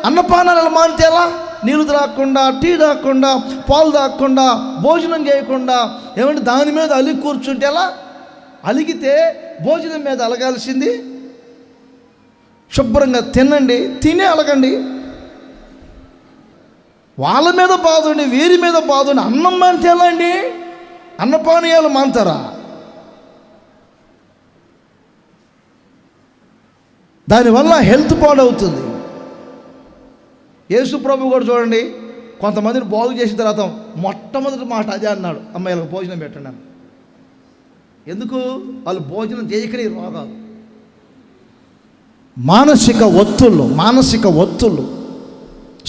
అన్నపానాలు ఎలా మానితే ఎలా? నీళ్ళు తాగకుండా, టీ తాగకుండా, పాలు తాగకుండా, భోజనం చేయకుండా ఏమంటే దాని మీద అలిగి కూర్చుంటే ఎలా? అలిగితే భోజనం మీద అలగాల్సింది. శుభ్రంగా తినండి, తినే అలగండి. వాళ్ళ మీద బాధండి, వీరి మీద బాధండి. అన్నం మానితే ఎలా అండి? అన్నపానీయాలు మానుతారా? దానివల్ల హెల్త్ పాడవుతుంది. యేసు ప్రభు కూడా చూడండి, కొంతమందిని బాగు చేసిన తర్వాత మొట్టమొదటి మాట అదే అన్నాడు, అమ్మాయిలకు భోజనం పెట్టండి అని. ఎందుకు? వాళ్ళు భోజనం చేయకనే రోగాలు, మానసిక ఒత్తుళ్ళు,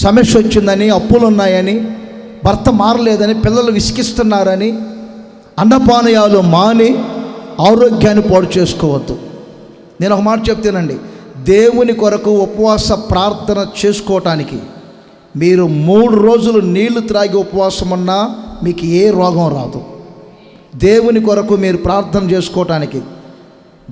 సమస్య వచ్చిందని, అప్పులు ఉన్నాయని, భర్త మారలేదని, పిల్లలు విసిగిస్తున్నారని అన్నపానీయాలు మాని ఆరోగ్యాన్ని పాడు చేసుకోవద్దు. నేను ఒక మాట చెప్తానండి, దేవుని కొరకు ఉపవాస ప్రార్థన చేసుకోవటానికి మీరు 3 రోజులు నీళ్లు త్రాగి ఉపవాసం ఉన్నా మీకు ఏ రోగం రాదు. దేవుని కొరకు మీరు ప్రార్థన చేసుకోవటానికి,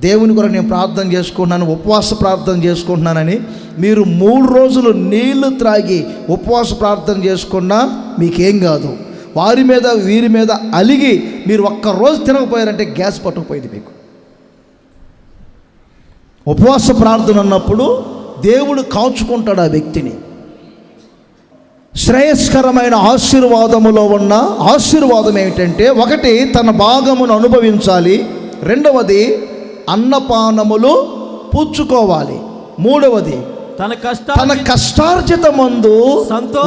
దేవుని కొరకు నేను ప్రార్థన చేసుకుంటున్నాను, ఉపవాస ప్రార్థన చేసుకుంటున్నానని మీరు 3 రోజులు నీళ్లు త్రాగి ఉపవాస ప్రార్థన చేసుకున్నా మీకేం కాదు. వారి మీద వీరి మీద అలిగి మీరు 1 రోజు తినకపోయారంటే గ్యాస్ పట్టుకుపోయింది మీకు. ఉపవాస ప్రార్థన అన్నప్పుడు దేవుడు కాచుకుంటాడు ఆ వ్యక్తిని. శ్రేయస్కరమైన ఆశీర్వాదములో ఉన్న ఆశీర్వాదం ఏమిటంటే, 1 తన భాగమును అనుభవించాలి, 2వది అన్నపానములు పుచ్చుకోవాలి, 3వది తన కష్టార్జితమందు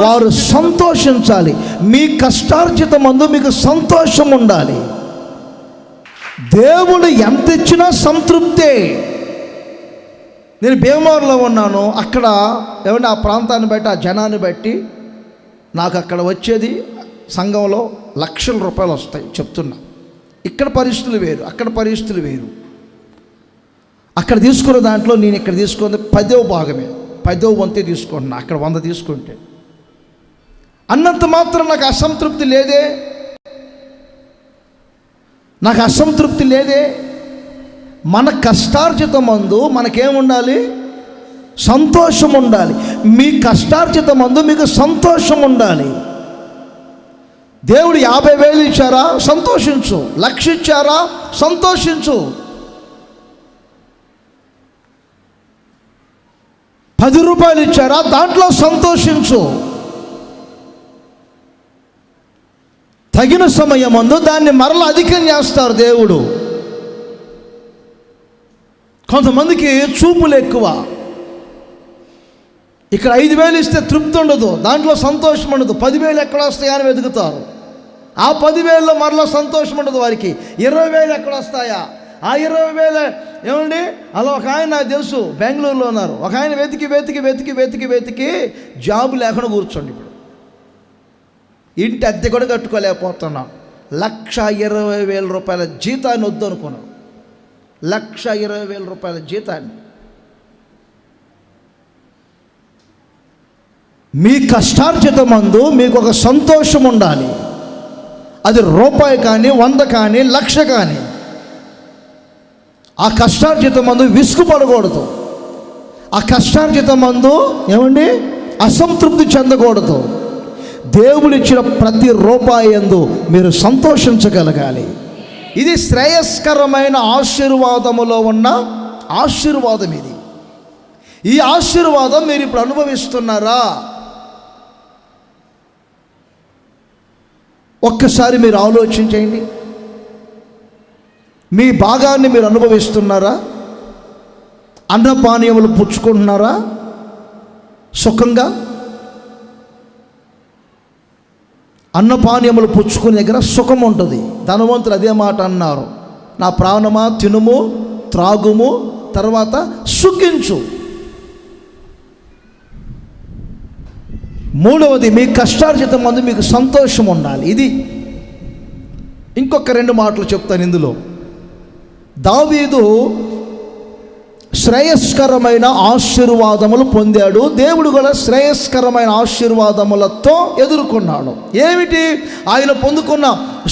వారు సంతోషించాలి. మీ కష్టార్జితమందు మీకు సంతోషం ఉండాలి. దేవుడు ఎంత ఇచ్చినా సంతృప్తే. నేను భీమవరంలో ఉన్నాను, అక్కడ ఏమంటే ఆ ప్రాంతాన్ని బట్టి, ఆ జనాన్ని బట్టి నాకు అక్కడ వచ్చేది సంఘంలో లక్షల రూపాయలు వస్తాయి చెప్తున్నా. ఇక్కడ పరిస్థితులు వేరు, అక్కడ పరిస్థితులు వేరు. అక్కడ తీసుకున్న దాంట్లో నేను ఇక్కడ తీసుకుంది 10వ భాగమే, 10వ వంతే తీసుకుంటున్నా. అక్కడ 100 తీసుకుంటే అన్నంత మాత్రం నాకు అసంతృప్తి లేదే. మన కష్టార్జితమందు మనకేముండాలి? సంతోషం ఉండాలి. మీ కష్టార్జితమందు మీకు సంతోషం ఉండాలి. దేవుడు 50,000 ఇచ్చారా? సంతోషించు. 1,00,000 ఇచ్చారా? సంతోషించు. 10 రూపాయలు ఇచ్చారా? దాంట్లో సంతోషించు. తగిన సమయమందు దాన్ని మరలా అధికం చేస్తారు దేవుడు. కొంతమందికి చూపులు ఎక్కువ. ఇక్కడ 5,000 ఇస్తే తృప్తి ఉండదు, దాంట్లో సంతోషం ఉండదు. 10,000 ఎక్కడ వస్తాయని వెతుకుతారు. ఆ 10,000లో మరలా సంతోషం ఉండదు వారికి. 20,000 ఎక్కడ వస్తాయా? ఆ 20,000 ఏమండి, అలా ఒక ఆయన నాకు తెలుసు, బెంగళూరులో ఉన్నారు. ఒక ఆయన వెతికి జాబు లేకుండా కూర్చోండి. ఇప్పుడు ఇంటి అద్దె కూడా కట్టుకోలేకపోతున్నాం. 1,20,000 రూపాయల జీతాన్ని వద్దు అనుకున్నాం. 1,20,000 రూపాయల జీతాన్ని. మీ కష్టార్జితమందు మీకు ఒక సంతోషం ఉండాలి. అది రూపాయి కానీ, 100 కానీ, 1,00,000 కానీ. ఆ కష్టార్జితమందు విసుగుపడకూడదు. ఆ కష్టార్జితమందు ఏమండి అసంతృప్తి చెందకూడదు. దేవుడిచ్చిన ప్రతి రూపాయి యందు మీరు సంతోషించగలగాలి. ఇది శ్రేయస్కరమైన ఆశీర్వాదములో ఉన్న ఆశీర్వాదం. ఇది ఈ ఆశీర్వాదం మీరు ఇప్పుడు అనుభవిస్తున్నారా? ఒక్కసారి మీరు ఆలోచించండి. మీ భాగాన్ని మీరు అనుభవిస్తున్నారా? అన్నపానీయములు పుచ్చుకుంటున్నారా సుఖంగా? అన్నపానీయములు పుచ్చుకునే దగ్గర సుఖం ఉంటుంది. ధనవంతులు అదే మాట అన్నారు, నా ప్రాణమా తినుము త్రాగుము, తర్వాత సుఖించు. 3వది మీ కష్టార్జితం మందు మీకు సంతోషం ఉండాలి. ఇది ఇంకొక 2 మాటలు చెప్తాను ఇందులో. దావీదు శ్రేయస్కరమైన ఆశీర్వాదములు పొందాడు. దేవుడు కూడా శ్రేయస్కరమైన ఆశీర్వాదములతో ఎదుర్కొన్నాడు. ఏమిటి ఆయన పొందుకున్న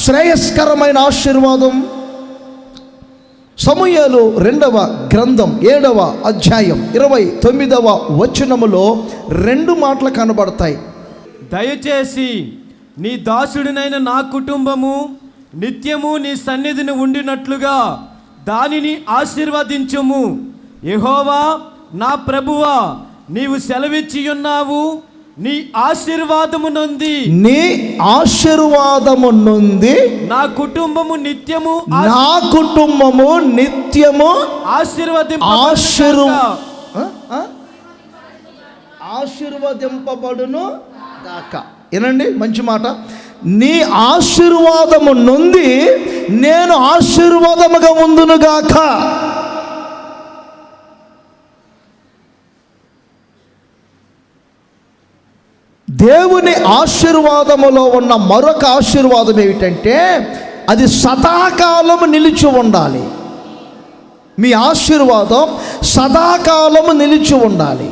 శ్రేయస్కరమైన ఆశీర్వాదం? సమూయేలు 2వ గ్రంథం 7వ అధ్యాయం 29వ వచనములో 2 మాటలు కనబడతాయి. దయచేసి నీ దాసుడినైన నా కుటుంబము నిత్యము నీ సన్నిధిని ఉండినట్లుగా దానిని ఆశీర్వదించుము. యెహోవా నా ప్రభువా, నీవు సెలవిచ్చి ఉన్నావు, నీ ఆశీర్వాదము నుండి నా కుటుంబము నిత్యము ఆశీర్వాదం ఆశీర్వదింపబడును గాక. ఏనండి మంచి మాట. నీ ఆశీర్వాదము నొంది నేను ఆశీర్వాదముగా ఉందును గాక. దేవుని ఆశీర్వాదములో ఉన్న మరొక ఆశీర్వాదం ఏమిటంటే అది సదాకాలం నిలిచి ఉండాలి. మీ ఆశీర్వాదం సదాకాలము నిలిచి ఉండాలి.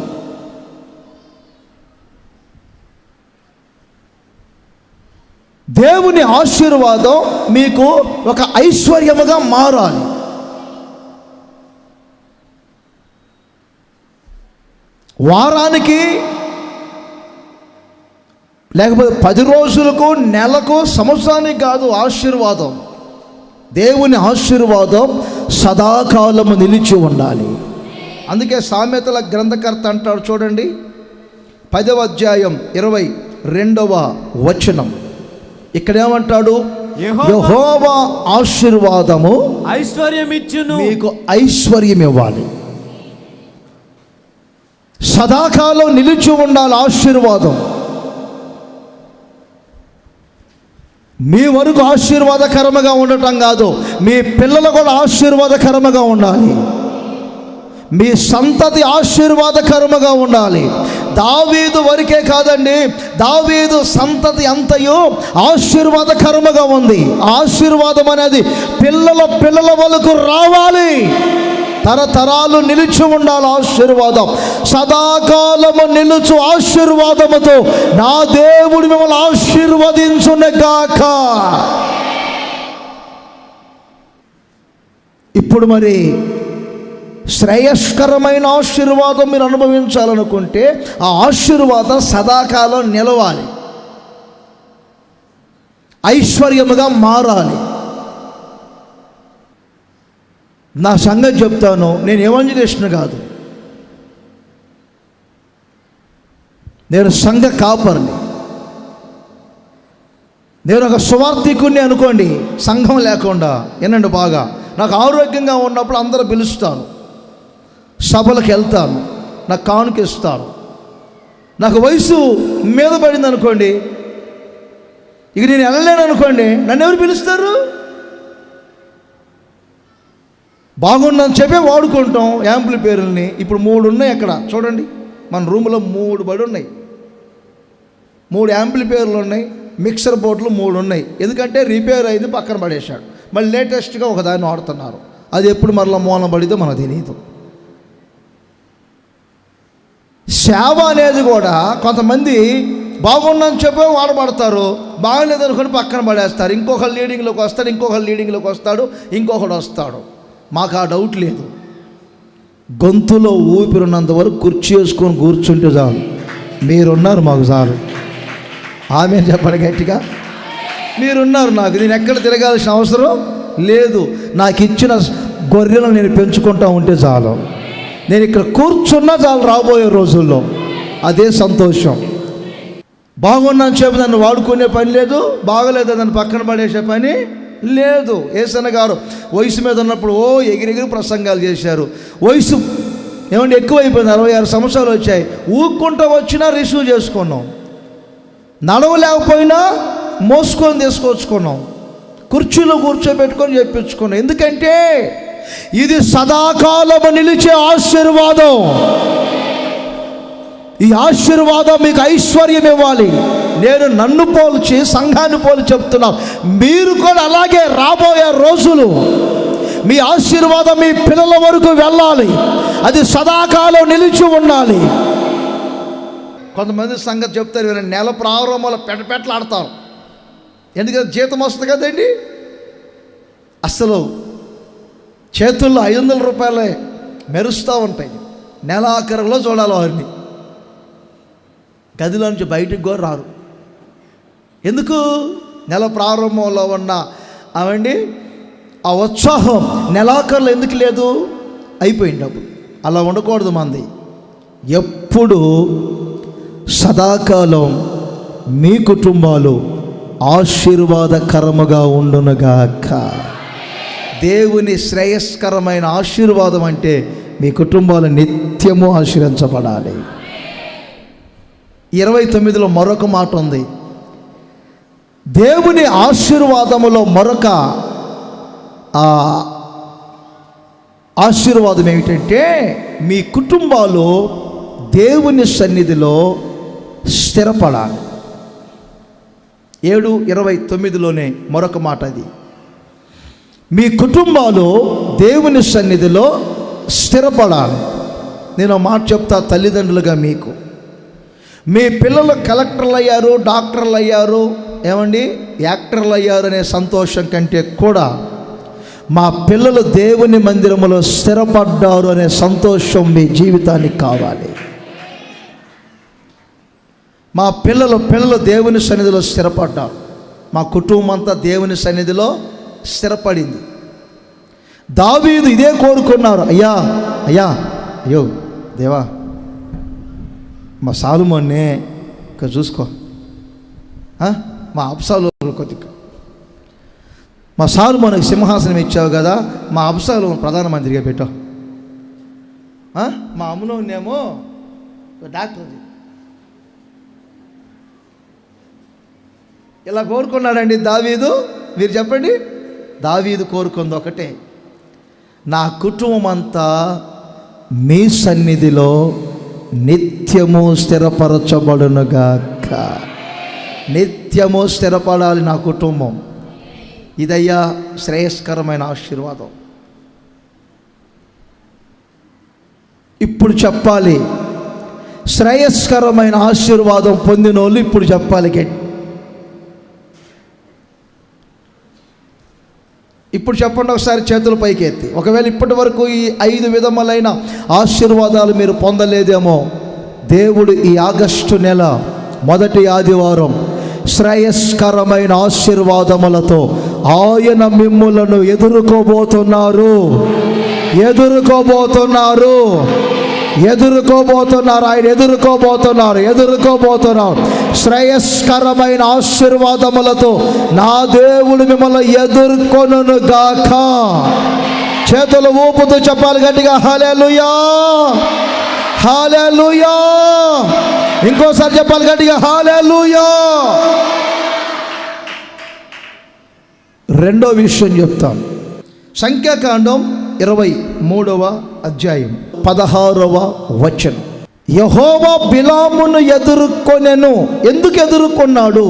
దేవుని ఆశీర్వాదం మీకు ఒక ఐశ్వర్యముగా మారాలి. వారానికి లేకపోతే 10 రోజులకు, నెలకు, సంవత్సరానికి కాదు. ఆశీర్వాదం, దేవుని ఆశీర్వాదం సదాకాలము నిలిచి ఉండాలి. అందుకే సామెతల గ్రంథకర్త అంటాడు చూడండి, 10వ అధ్యాయం 22వ వచనం. ఇక్కడ ఏమంటాడు? యెహోవా ఆశీర్వాదము ఐశ్వర్యమిచ్చును. మీకు ఐశ్వర్యం ఇవ్వాలి. సదాకాలం నిలిచి ఉండాలి ఆశీర్వాదం. మీ వరకు ఆశీర్వాదకరముగా ఉండటం కాదు, మీ పిల్లలు కూడా ఆశీర్వాదకరముగా ఉండాలి. మీ సంతతి ఆశీర్వాదకరముగా ఉండాలి. దావీదు వరకే కాదండి, దావీదు సంతతి అంతయు ఆశీర్వాదకరముగా ఉంది. ఆశీర్వాదం అనేది పిల్లల వరకు రావాలి. తరతరాలు నిలిచి ఉండాలి ఆశీర్వాదం. సదాకాలము నిలుచు ఆశీర్వాదముతో నా దేవుడు మిమ్మల్ని ఆశీర్వదించునుగాక. ఇప్పుడు మరి శ్రేయస్కరమైన ఆశీర్వాదం మీరు అనుభవించాలనుకుంటే ఆ ఆశీర్వాదం సదాకాలం నిలవాలి, ఐశ్వర్యముగా మారాలి. నా సంగతి చెప్తాను, నేను ఎవాంజలిస్ట్ని కాదు, నేను సంఘ కాపర్ని, నేను ఒక సువార్థికుడిని అనుకోండి. సంఘం లేకుండా వినండి బాగా. నాకు ఆరోగ్యంగా ఉన్నప్పుడు అందరూ పిలుస్తాను, సభలకు వెళ్తాను, నాకు కానుక ఇస్తారు. నాకు వయసు మీద పడింది అనుకోండి, ఇక నేను వెళ్ళలేను అనుకోండి, నన్ను ఎవరు పిలుస్తారు? బాగుందని చెప్పే వాడుకుంటాం యాంపుల్ పేరుల్ని. ఇప్పుడు 3 ఉన్నాయి అక్కడ చూడండి, మన రూమ్లో 3 బడి ఉన్నాయి, 3 యాంపుల్ పేర్లు ఉన్నాయి, మిక్సర్ బోర్డులు 3 ఉన్నాయి. ఎందుకంటే రిపేర్ అయింది, పక్కన పడేశాడు. మళ్ళీ లేటెస్ట్గా ఒకదాన్ని వాడుతున్నారు. అది ఎప్పుడు మరలా మూలం పడితే మనకు తెలియదు. సేవ అనేది కూడా కొంతమంది బాగుందని చెప్పే వాడబడతారు, బాగలేదు అనుకుని పక్కన పడేస్తారు. ఇంకొకరు లీడింగ్లోకి వస్తాడు, ఇంకొకరు లీడింగ్లోకి వస్తాడు, ఇంకొకడు వస్తాడు. మాకు ఆ డౌట్ లేదు. గొంతులో ఊపిరినంత వరకు కుర్చీ వేసుకొని కూర్చుంటే చాలు. మీరున్నారు మాకు చాలు. ఆమె చెప్పండి గట్టిగా. మీరున్నారు నాకు, నేను ఎక్కడ తిరగాల్సిన అవసరం లేదు. నాకు ఇచ్చిన గొర్రెలను నేను పెంచుకుంటా ఉంటే చాలు. నేను ఇక్కడ కూర్చున్నా చాలు రాబోయే రోజుల్లో. అదే సంతోషం. బాగున్నాను చెప్పి నన్ను వాడుకునే పని లేదు, బాగలేదు నన్ను పక్కన పడేసే పని లేదు. యేసన్న గారు వయసు మీద ఉన్నప్పుడు ఎగిరెగిరి ప్రసంగాలు చేశారు. వయసు ఏమంటే ఎక్కువైపోయింది, 66 సంవత్సరాలు వచ్చాయి. ఊక్కుంటూ వచ్చినా రిసీవ్ చేసుకున్నాం, నడవలేకపోయినా మోసుకొని తీసుకొచ్చుకున్నాం, కుర్చీలో కూర్చోబెట్టుకొని చెప్పించుకున్నాం. ఎందుకంటే ఇది సదాకాలము నిలిచే ఆశీర్వాదం. ఈ ఆశీర్వాదం మీకు ఐశ్వర్యం ఇవ్వాలి. నేను నన్ను పోల్చి సంఘాన్ని పోల్చి చెప్తున్నాను, మీరు కూడా అలాగే రాబోయే రోజులు మీ ఆశీర్వాదం మీ పిల్లల వరకు వెళ్ళాలి. అది సదాకాలం నిలిచి ఉండాలి. కొంతమంది సంగతి చెప్తారు, నెల ప్రారంభంలో పెట్టలాడతారు. ఎందుకంటే జీతం వస్తుంది కదండి, అసలు చేతుల్లో 500 రూపాయలే మెరుస్తూ ఉంటాయి. నెలాఖరులో చూడాలి వారిని, గదిలో నుంచి బయటికి కూడా రారు. ఎందుకు? నెల ప్రారంభంలో ఉన్న అవండి ఆ ఉత్సాహం నెలాఖరులో ఎందుకు లేదు? అయిపోయింది అప్పుడు. అలా ఉండకూడదు మంది. ఎప్పుడు సదాకాలం మీ కుటుంబాలు ఆశీర్వాదకరముగా ఉండునుగాక. దేవుని శ్రేయస్కరమైన ఆశీర్వాదం అంటే మీ కుటుంబాలు నిత్యము ఆశీర్వదించబడాలి. 29లో మరొక మాట ఉంది. దేవుని ఆశీర్వాదములో మరొక ఆశీర్వాదం ఏమిటంటే మీ కుటుంబాలు దేవుని సన్నిధిలో స్థిరపడాలి. 7:29లోనే మరొక మాట అది. మీ కుటుంబాలు దేవుని సన్నిధిలో స్థిరపడాలి. నేను మాట చెప్తా తల్లిదండ్రులుగా మీకు, మీ పిల్లలు కలెక్టర్లు అయ్యారు, డాక్టర్లు అయ్యారు, ఏమండి యాక్టర్లు అయ్యారు అనే సంతోషం కంటే కూడా మా పిల్లలు దేవుని మందిరములో స్థిరపడ్డారు అనే సంతోషం మీ జీవితానికి కావాలి. మా పిల్లలు దేవుని సన్నిధిలో స్థిరపడ్డారు. మా కుటుంబం అంతా దేవుని సన్నిధిలో స్థిరపడింది. దావీదు ఇదే కోరుకున్నారు. అయ్యో దేవా, మా సాలుమోన్నే ఇక్కడ చూసుకో, మా అబ్షాలోము కొద్దిగా, మా సాలుమోనుకి సింహాసనం ఇచ్చావు కదా, మా అబ్షాలోము ప్రధానమంత్రిగా పెట్టావు, మా అమ్ములోనేమో డాక్టర్. ఇలా కోరుకున్నాడండి దావీదు. మీరు చెప్పండి, దావీదు కోరుకుంది ఒకటే, నా కుటుంబం అంతా మీ సన్నిధిలో నిత్యము స్థిరపరచబడునుగాక. నిత్యము స్థిరపడాలి నా కుటుంబం. ఇదయ్యా శ్రేయస్కరమైన ఆశీర్వాదం. ఇప్పుడు చెప్పాలి, శ్రేయస్కరమైన ఆశీర్వాదం పొందిన వాళ్ళు ఇప్పుడు చెప్పాలి. ఇప్పుడు చెప్పండి ఒకసారి చేతుల పైకి ఎత్తి. ఒకవేళ ఇప్పటి వరకు ఈ 5 విధములైన ఆశీర్వాదాలు మీరు పొందలేదేమో, దేవుడు ఈ ఆగస్టు నెల మొదటి ఆదివారం శ్రేయస్కరమైన ఆశీర్వాదములతో ఆయన మిమ్ములను ఎదుర్కోబోతున్నారు. ఆయన ఎదుర్కోబోతున్నారు. శ్రేయస్కరమైన ఆశీర్వాదములతో నా దేవుడు మిమ్మల్ని ఎదుర్కొనును గాక. చేతులు ఊపుతూ చెప్పాలి గట్టిగా, హల్లెలూయా, హల్లెలూయా. ఇంకోసారి చెప్పాలి గట్టిగా, హల్లెలూయా. రెండో విషయం చెప్తాను. సంఖ్యాకాండం 23వ అధ్యాయం 16వ వచనం. యెహోవా బిలామును ఎదుర్కొనెను. ఎందుకు ఎదుర్కొన్నాడు?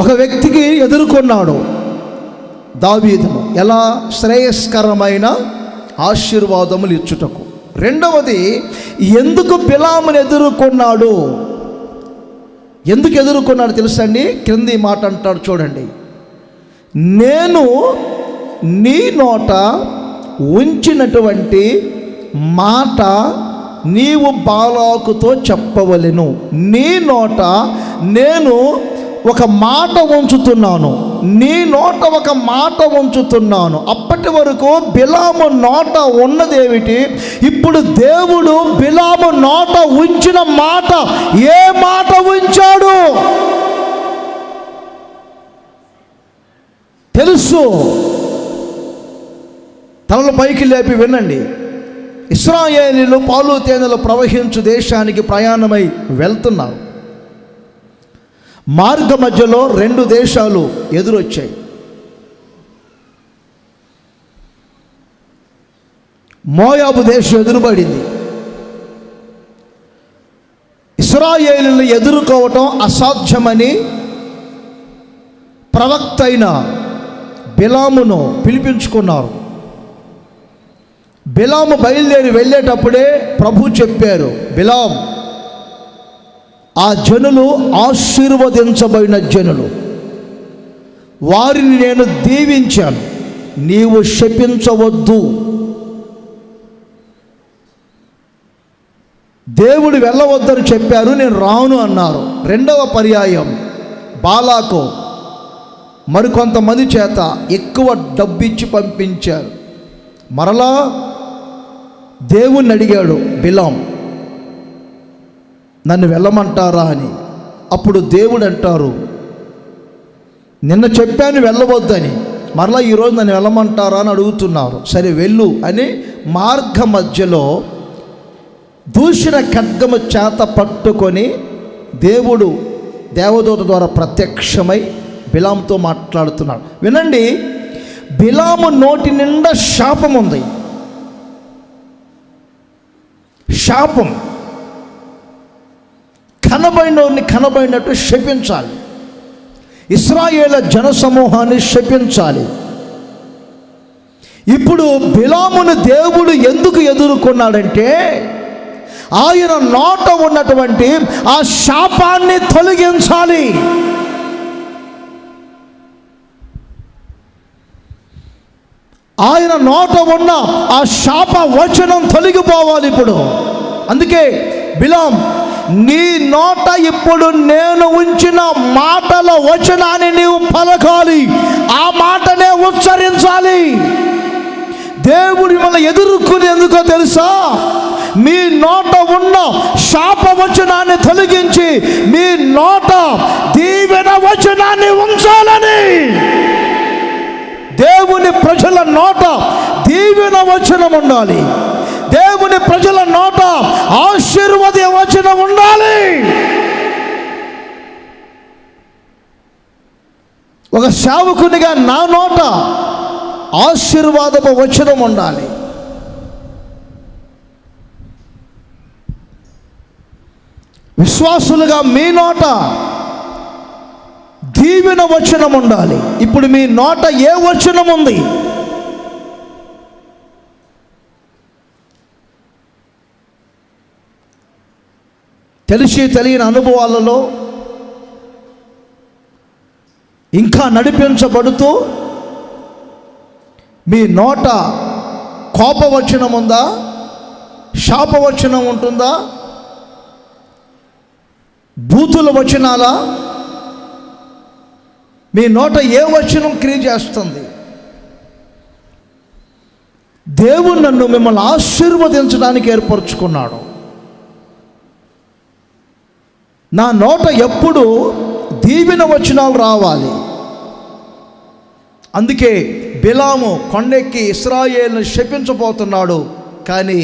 ఒక వ్యక్తికి ఎదుర్కొన్నాడు దావీదును. ఎలా? శ్రేయస్కరమైన ఆశీర్వాదములు ఇచ్చుటకు. రెండవది, ఎందుకు బిలామును ఎదుర్కొన్నాడు? ఎందుకు ఎదుర్కొన్నాడు తెలుసండి? క్రింది మాట అంటాడు చూడండి, నేను నీ నోట ఉంచినటువంటి మాట నీవు బాలాకుతో చెప్పవలెను. నీ నోట నేను ఒక మాట ఉంచుతున్నాను, నీ నోట ఒక మాట ఉంచుతున్నాను. అప్పటి వరకు బిలాము నోట ఉన్నదేమిటి? ఇప్పుడు దేవుడు బిలాము నోట ఉంచిన మాట, ఏ మాట ఉంచాడు తెలుసు. తలల పైకి లేపి వినండి. ఇశ్రాయేలీయులు పాలు తేనెలు ప్రవహించు దేశానికి ప్రయాణమై వెళ్తున్నారు. మార్గ మధ్యలో 2 దేశాలు ఎదురొచ్చాయి. మోయాబు దేశం ఎదురుపడింది. ఇశ్రాయేలీయులను ఎదుర్కోవటం అసాధ్యమని ప్రవక్త అయిన బిలామును పిలిపించుకున్నారు. బిలాము బయలుదేరి వెళ్ళేటప్పుడే ప్రభు చెప్పారు, బిలాం, ఆ జనులు ఆశీర్వదించబడిన జనులు, వారిని నేను దీవించాను, నీవు శపించవద్దు. దేవుడు వెళ్ళవద్దని చెప్పారు, నేను రాను అన్నారు. రెండవ పర్యాయం బాలాకు మరికొంతమంది చేత ఎక్కువ డబ్బిచ్చి పంపించారు. మరలా దేవుణ్ణి అడిగాడు బిలాం, నన్ను వెళ్ళమంటారా అని. అప్పుడు దేవుడు అంటారు, నిన్న చెప్పాను వెళ్ళవద్దని, మరలా ఈరోజు నన్ను వెళ్ళమంటారా అని అడుగుతున్నారు. సరే వెళ్ళు అని మార్గ మధ్యలో దూషణ ఖడ్గము చేత పట్టుకొని దేవుడు దేవదూత ద్వారా ప్రత్యక్షమై బిలాముతో మాట్లాడుతున్నాడు. వినండి, బిలాము నోటి నిండా శాపం ఉంది. శాపం. కనబడినోడిని కనబడినట్టు శపించాలి. ఇశ్రాయేలు జన సమూహాన్ని శపించాలి. ఇప్పుడు బిలామును దేవుడు ఎందుకు ఎదుర్కొన్నాడంటే ఆయన నోట ఉన్నటువంటి ఆ శాపాన్ని తొలగించాలి. ఆయన నోట ఉన్న ఆ శాప వచనం తొలగిపోవాలి ఇప్పుడు. అందుకే బిలాం, నీ నోట ఇప్పుడు నేను ఉంచిన మాటల వచనాన్ని నీవు పలకాలి, ఆ మాటనే ఉచ్చరించాలి. దేవుడు మిమ్మల్ని ఎదుర్కొని ఎందుకో తెలుసా? మీ నోట ఉన్న శాప వచనాన్ని తొలగించి మీ నోట దీవెన వచనాన్ని ఉంచాలని. దేవుని ప్రజల నోట దీవెన వచనం ఉండాలి. దేవుని ప్రజల నోట ఆశీర్వాద వచనం ఉండాలి. ఒక సేవకునిగా నా నోట ఆశీర్వాదపు వచనం ఉండాలి. విశ్వాసులుగా మీ నోట దీవెన వచనం ఉండాలి. ఇప్పుడు మీ నోట ఏ వచనం ఉంది? తెలిసి తెలియని అనుభవాలలో ఇంకా నడిపించబడుతూ మీ నోట కోపవచనం ఉందా? శాపవచనం ఉంటుందా? బూతుల వచనాలా? మీ నోట ఏ వచనం క్రియ చేస్తుంది? దేవుడు నన్ను మిమ్మల్ని ఆశీర్వదించడానికి ఏర్పరచుకున్నాడు. నా నోట ఎప్పుడు దీవెన వచనాలు రావాలి. అందుకే బిలాము కొండెక్కి ఇశ్రాయేలును శపించబోతున్నాడు. కానీ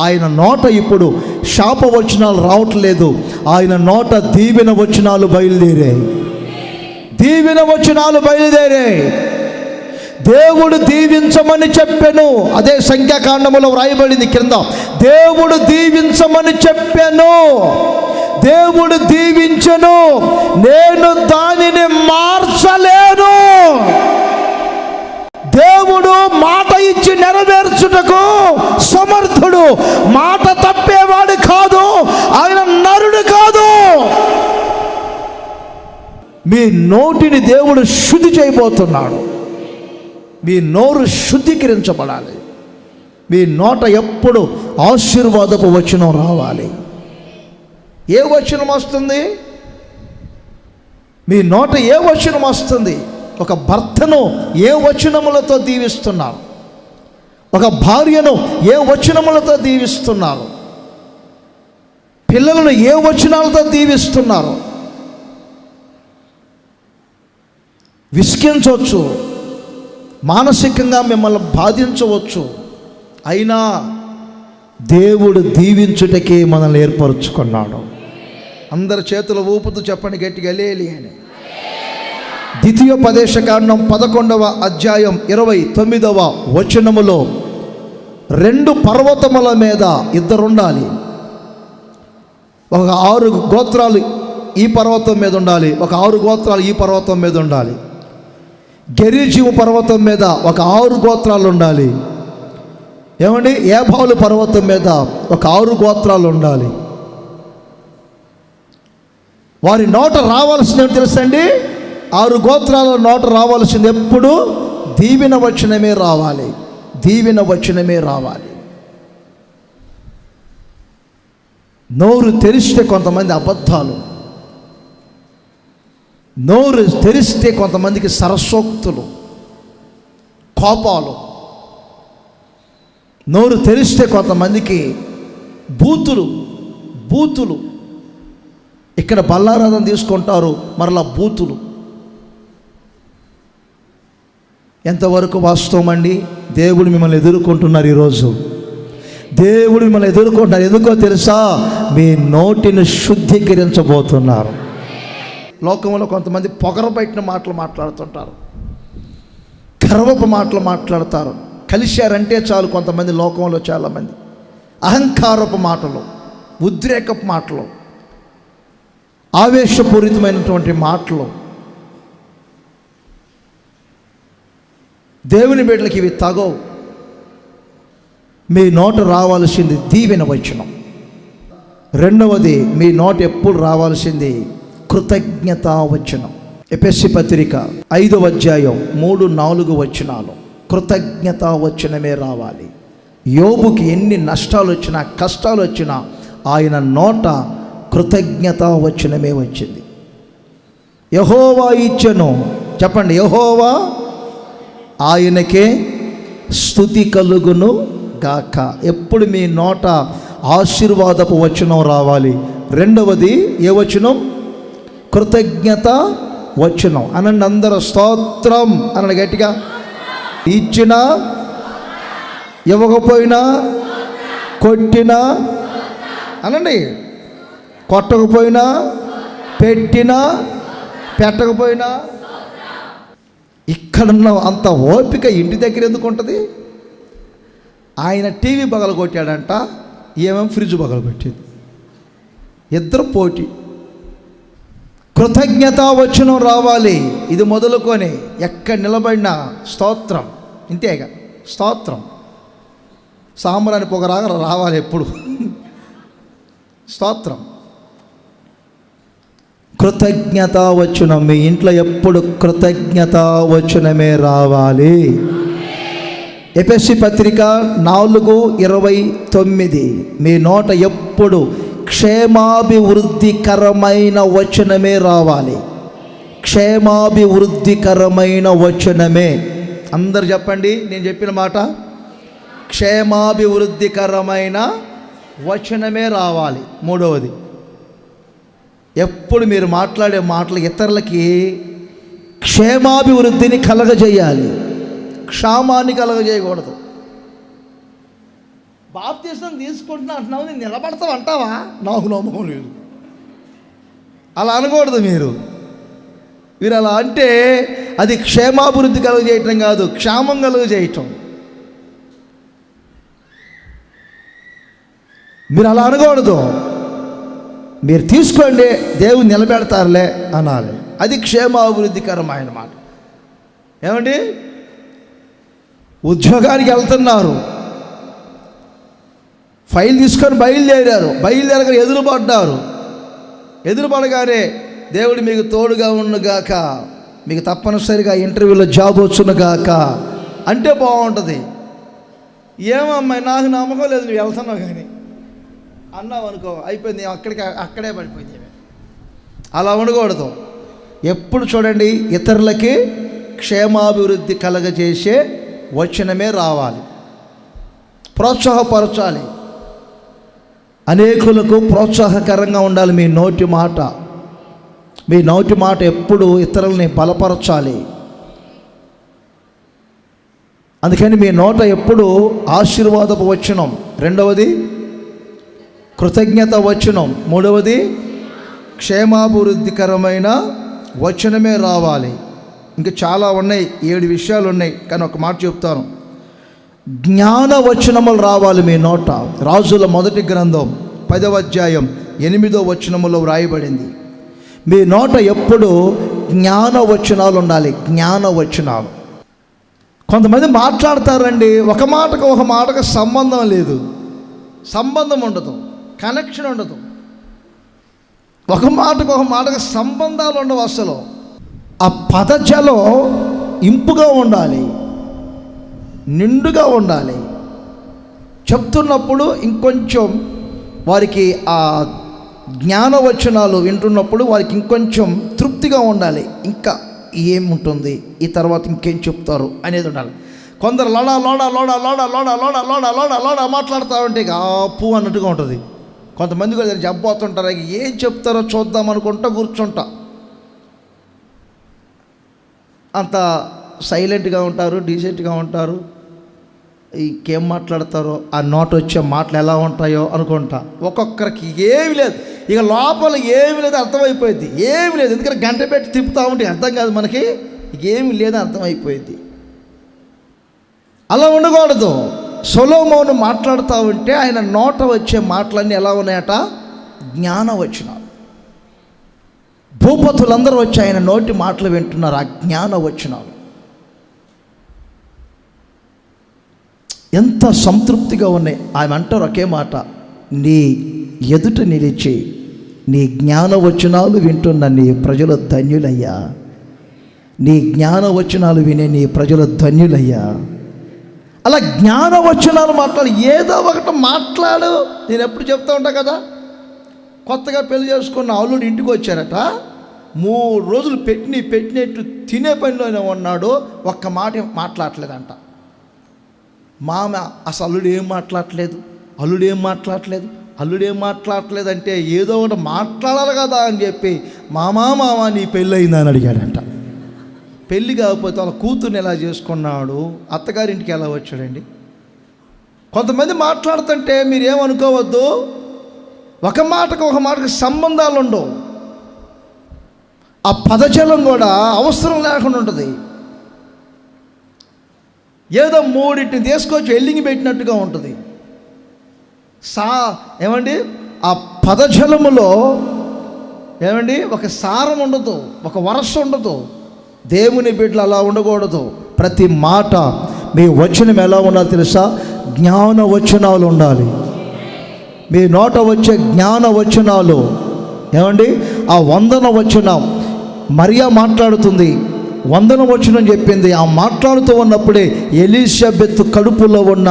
ఆయన నోట ఇప్పుడు శాప వచనాలు రావట్లేదు. ఆయన నోట దీవెన వచనాలు బయలుదేరాయి. దీవెన వచనాలు బయలుదేరాయి. దేవుడు దీవించమని చెప్పాను. అదే సంఖ్యాకాండములో వ్రాయబడింది కింద. దేవుడు దీవించమని చెప్పాను, దేవుడు దీవించను, నేను దానిని మార్చలేను. దేవుడు మాట ఇచ్చి నెరవేర్చుటకు సమర్థుడు. మాట తప్పేవాడు కాదు, ఆయన నరుడు కాదు. మీ నోటిని దేవుడు శుద్ధి చేయబోతున్నాడు. మీ నోరు శుద్ధీకరించబడాలి. మీ నోట ఎప్పుడు ఆశీర్వాదపు వచనం రావాలి. ఏ వచనం వస్తుంది? మీ నోట ఏ వచనం వస్తుంది? ఒక భర్తను ఏ వచనములతో దీవిస్తున్నారు? ఒక భార్యను ఏ వచనములతో దీవిస్తున్నారు? పిల్లలను ఏ వచనాలతో దీవిస్తున్నారు? విసిగించవచ్చు, మానసికంగా మిమ్మల్ని బాధించవచ్చు. అయినా దేవుడు దీవించుటకే మనల్ని ఏర్పరచుకున్నాడు. అందరి చేతుల ఊపుతూ చెప్పండి గట్టిగా హల్లెలూయా అని. ద్వితీయోపదేశకాండం 11వ అధ్యాయం 29వ వచనములో 2 పర్వతముల మీద ఇద్దరుండాలి. ఒక 6 గోత్రాలు ఈ పర్వతం మీద ఉండాలి, ఒక 6 గోత్రాలు ఈ పర్వతం మీద ఉండాలి. గెరిజీము పర్వతం మీద ఒక 6 గోత్రాలు ఉండాలి. ఏమండి, ఏబాలు పర్వతం మీద ఒక 6 గోత్రాలు ఉండాలి. వారి నోట రావాల్సింది ఏమిటి తెలుసండి? 6 గోత్రాల నోట రావాల్సింది ఎప్పుడు దీవెన వచనమే రావాలి. దీవెన వచనమే రావాలి. నోరు తెరిస్తే కొంతమంది అబద్ధాలు, నోరు తెరిస్తే కొంతమందికి సరసోక్తులు, కోపాలు, నోరు తెరిస్తే కొంతమందికి బూతులు. ఇక్కడ బల్లారాధన తీసుకుంటారు, మరలా బూతులు. ఎంతవరకు వాస్తవం అండి? దేవుడు మిమ్మల్ని ఎదుర్కొంటున్నారు ఈరోజు. దేవుడు మిమ్మల్ని ఎదుర్కొంటున్నారు. ఎందుకో తెలుసా? మీ నోటిని శుద్ధీకరించబోతున్నారు. లోకంలో కొంతమంది పొగరబెట్టిన మాటలు మాట్లాడుతుంటారు, గర్వపు మాటలు మాట్లాడతారు. కలిశారంటే చాలు కొంతమంది లోకంలో చాలామంది అహంకారపు మాటలు, ఉద్రేకపు మాటలు, ఆవేశపూరితమైనటువంటి మాటలు. దేవుని బిడ్డలకి ఇవి తగవు. మీ నోట రావాల్సింది దీవెన వచనం. రెండవది, మీ నోట ఎప్పుడు రావాల్సింది కృతజ్ఞతా వచనం. ఎఫెసీ పత్రిక 5వ అధ్యాయం 3-4 వచనాలు కృతజ్ఞతా వచనమే రావాలి. యోబుకి ఎన్ని నష్టాలు వచ్చినా, కష్టాలు వచ్చినా ఆయన నోట కృతజ్ఞతా వచనమే వచ్చింది. యెహోవా ఇచ్చెను, చెప్పండి, యెహోవా ఆయనకే స్తుతి కలుగును గాక. ఎప్పుడు మీ నోట ఆశీర్వాదపు వచనం రావాలి. రెండవది ఏ వచనం? కృతజ్ఞత వచనం. అనండి అందరూ స్తోత్రం అనండి గట్టిగా. ఇచ్చినా, ఇవ్వకపోయినా, కొట్టినా అనండి, కొట్టకపోయినా, పెట్టినా, పెట్టకపోయినా. ఇక్కడున్న అంత ఓపిక ఇంటి దగ్గర ఎందుకు ఉంటుంది? ఆయన టీవీ బగలు కొట్టాడంట, ఏమేమి ఫ్రిడ్జ్ బగలు పెట్టింది. ఇద్దరు పోటీ. కృతజ్ఞతా వచనం రావాలి. ఇది మొదలుకొని ఎక్కడ నిలబడినా స్తోత్రం, ఇంతేగా స్తోత్రం. సాంబ్రాణి పొగరాగా రావాలి ఎప్పుడు స్తోత్రం. కృతజ్ఞతా వచనం మీ ఇంట్లో ఎప్పుడు కృతజ్ఞతా వచనమే రావాలి. ఎఫెసీ పత్రిక 4:29 మీ నోట ఎప్పుడు క్షేమాభివృద్ధికరమైన వచనమే రావాలి. క్షేమాభివృద్ధికరమైన వచనమే. అందరు చెప్పండి నేను చెప్పిన మాట. క్షేమాభివృద్ధికరమైన వచనమే రావాలి. మూడవది, ఎప్పుడు మీరు మాట్లాడే మాటలు ఇతరులకి క్షేమాభివృద్ధిని కలగజేయాలి, క్షామాన్ని కలగజేయకూడదు. బాప్తిసం తీసుకుంటున్నా అంటున్నావు, నేను నిలబడతావు అంటావా? నాకు నమ్మకం లేదు. అలా అనకూడదు. మీరు అలా అంటే అది క్షేమాభివృద్ధి కలుగజేయటం కాదు, క్షేమం కలుగజేయటం. మీరు అలా అనకూడదు. మీరు తీసుకోండి, దేవుడు నిలబెడతారులే అనాలి. అది క్షేమాభివృద్ధికరమైన మాట. ఏమండి, ఉద్యోగానికి వెళ్తున్నారు, ఫైల్ తీసుకొని బయలుదేరగా ఎదురుపడగానే దేవుడు మీకు తోడుగా ఉన్నగాక, మీకు తప్పనిసరిగా ఇంటర్వ్యూలో జాబ్ వచ్చునుగాక అంటే బాగుంటుంది. ఏమమ్మాయి నాకు నమ్మకం లేదు, నువ్వు వెళ్తున్నావు కానీ అన్నావు అనుకో, అయిపోయింది, అక్కడే పడిపోయింది. అలా ఉండకూడదు. ఎప్పుడు చూడండి ఇతరులకి క్షేమాభివృద్ధి కలగజేసే వచనమే రావాలి. ప్రోత్సాహపరచాలి, అనేకులకు ప్రోత్సాహకరంగా ఉండాలి మీ నోటి మాట. మీ నోటి మాట ఎప్పుడు ఇతరులని బలపరచాలి. అందుకని మీ నోట ఎప్పుడు ఆశీర్వాదపు వచనం, రెండవది కృతజ్ఞత వచనం, మూడవది క్షేమాభివృద్ధికరమైన వచనమే రావాలి. ఇంకా చాలా ఉన్నాయి, 7 విషయాలు ఉన్నాయి, కానీ ఒక మాట చెప్తాను. జ్ఞాన వచనములు రావాలి మీ నోట. రాజుల మొదటి గ్రంథం 10వ అధ్యాయం 8వ వచనములో వ్రాయబడింది. మీ నోట ఎప్పుడు జ్ఞాన వచనాలు ఉండాలి. జ్ఞాన వచనాలు. కొంతమంది మాట్లాడతారండి, ఒక మాటకు సంబంధం లేదు, సంబంధం ఉండదు, కనెక్షన్ ఉండదు. ఒక మాటకు సంబంధాలు ఉండవు అసలు. ఆ పదజలం ఇంపుగా ఉండాలి, నిండుగా ఉండాలి. చెప్తున్నప్పుడు ఇంకొంచెం వారికి ఆ జ్ఞానవచనాలు వింటున్నప్పుడు వారికి ఇంకొంచెం తృప్తిగా ఉండాలి. ఇంకా ఏముంటుంది, ఈ తర్వాత ఇంకేం చెప్తారు అనేది ఉండాలి. కొందరు లోడా లోడా లోడా లోడా లోడా లోడా లోడా లోడా లోడా మాట్లాడుతూ ఉంటే ఇక ఆపు అన్నట్టుగా ఉంటుంది. కొంతమంది కూడా చెప్పబోతుంటారు, ఏం చెప్తారో చూద్దాం అనుకుంటా కూర్చుంటా. అంత సైలెంట్గా ఉంటారు, డీసెంట్గా ఉంటారు, ఇంకేం మాట్లాడతారో, ఆ నోట వచ్చే మాటలు ఎలా ఉంటాయో అనుకుంటా. ఒక్కొక్కరికి ఏమి లేదు, ఇక లోపల ఏమి లేదు అర్థమైపోయింది. ఏమి లేదు, ఎందుకంటే గంట పెట్టి తిప్పుతూ ఉంటే అర్థం కాదు మనకి, ఏమి లేదు అర్థమైపోయింది. అలా ఉండకూడదు. సొలొమోను మాట్లాడుతూ ఉంటే ఆయన నోట వచ్చే మాటలన్నీ ఎలా ఉన్నాయట? జ్ఞానవచనాలు. భూపతులందరూ వచ్చి ఆయన నోటి మాటలు వింటున్నారు, ఆ జ్ఞానవచనాలు. ఎంత సంతృప్తిగా ఉన్నాయి. ఆమె అంటారు ఒకే మాట, నీ ఎదుట నిలిచి నీ జ్ఞానవచనాలు వింటున్న నీ ప్రజలు ధన్యులయ్యా. నీ జ్ఞానవచనాలు వినే నీ ప్రజలు ధన్యులయ్యా. అలా జ్ఞానవచనాలు మాట్లాడు, ఏదో ఒకటి మాట్లాడు. నేను ఎప్పుడు చెప్తా ఉంటా కదా, కొత్తగా పెళ్లి చేసుకున్న అల్లుడు ఇంటికి వచ్చారట, 3 రోజులు పెట్టినట్టు తినే పనిలోనే ఉన్నాడు, ఒక్క మాట మాట్లాడలేదంట. మామ అసలు అల్లుడేం మాట్లాడట్లేదు అంటే ఏదో ఒకటి మాట్లాడాలి కదా అని చెప్పి, మామా నీ పెళ్ళి అయిందా అని అడిగాడంట. పెళ్ళి కాకపోతే వాళ్ళ కూతుర్ని ఎలా చేసుకున్నాడు, అత్తగారింటికి ఎలా వచ్చాడండి? కొంతమంది మాట్లాడుతుంటే మీరేమనుకోవద్దు, ఒక మాటకు సంబంధాలు ఉండవు. ఆ పదజలం కూడా అవసరం లేకుండా ఉంటుంది. ఏదో 3 తీసుకొచ్చి ఎల్లింగి పెట్టినట్టుగా ఉంటుంది. ఏమండి, ఆ పదజలములో ఏమండి ఒక సారం ఉండదు, ఒక వరస ఉండదు. దేవుని బిడ్డలు అలా ఉండకూడదు. ప్రతి మాట మీ వచనం ఎలా ఉండాలి తెలుసా? జ్ఞానవచనాలు ఉండాలి. మీ నోట వచ్చే జ్ఞానవచనాలు. ఏమండి, ఆ వందన వచనం మరియా మాట్లాడుతుంది, వందన వచనం చెప్పింది. ఆ మాట్లాడుతూ ఉన్నప్పుడే ఎలిజబెత్ కడుపులో ఉన్న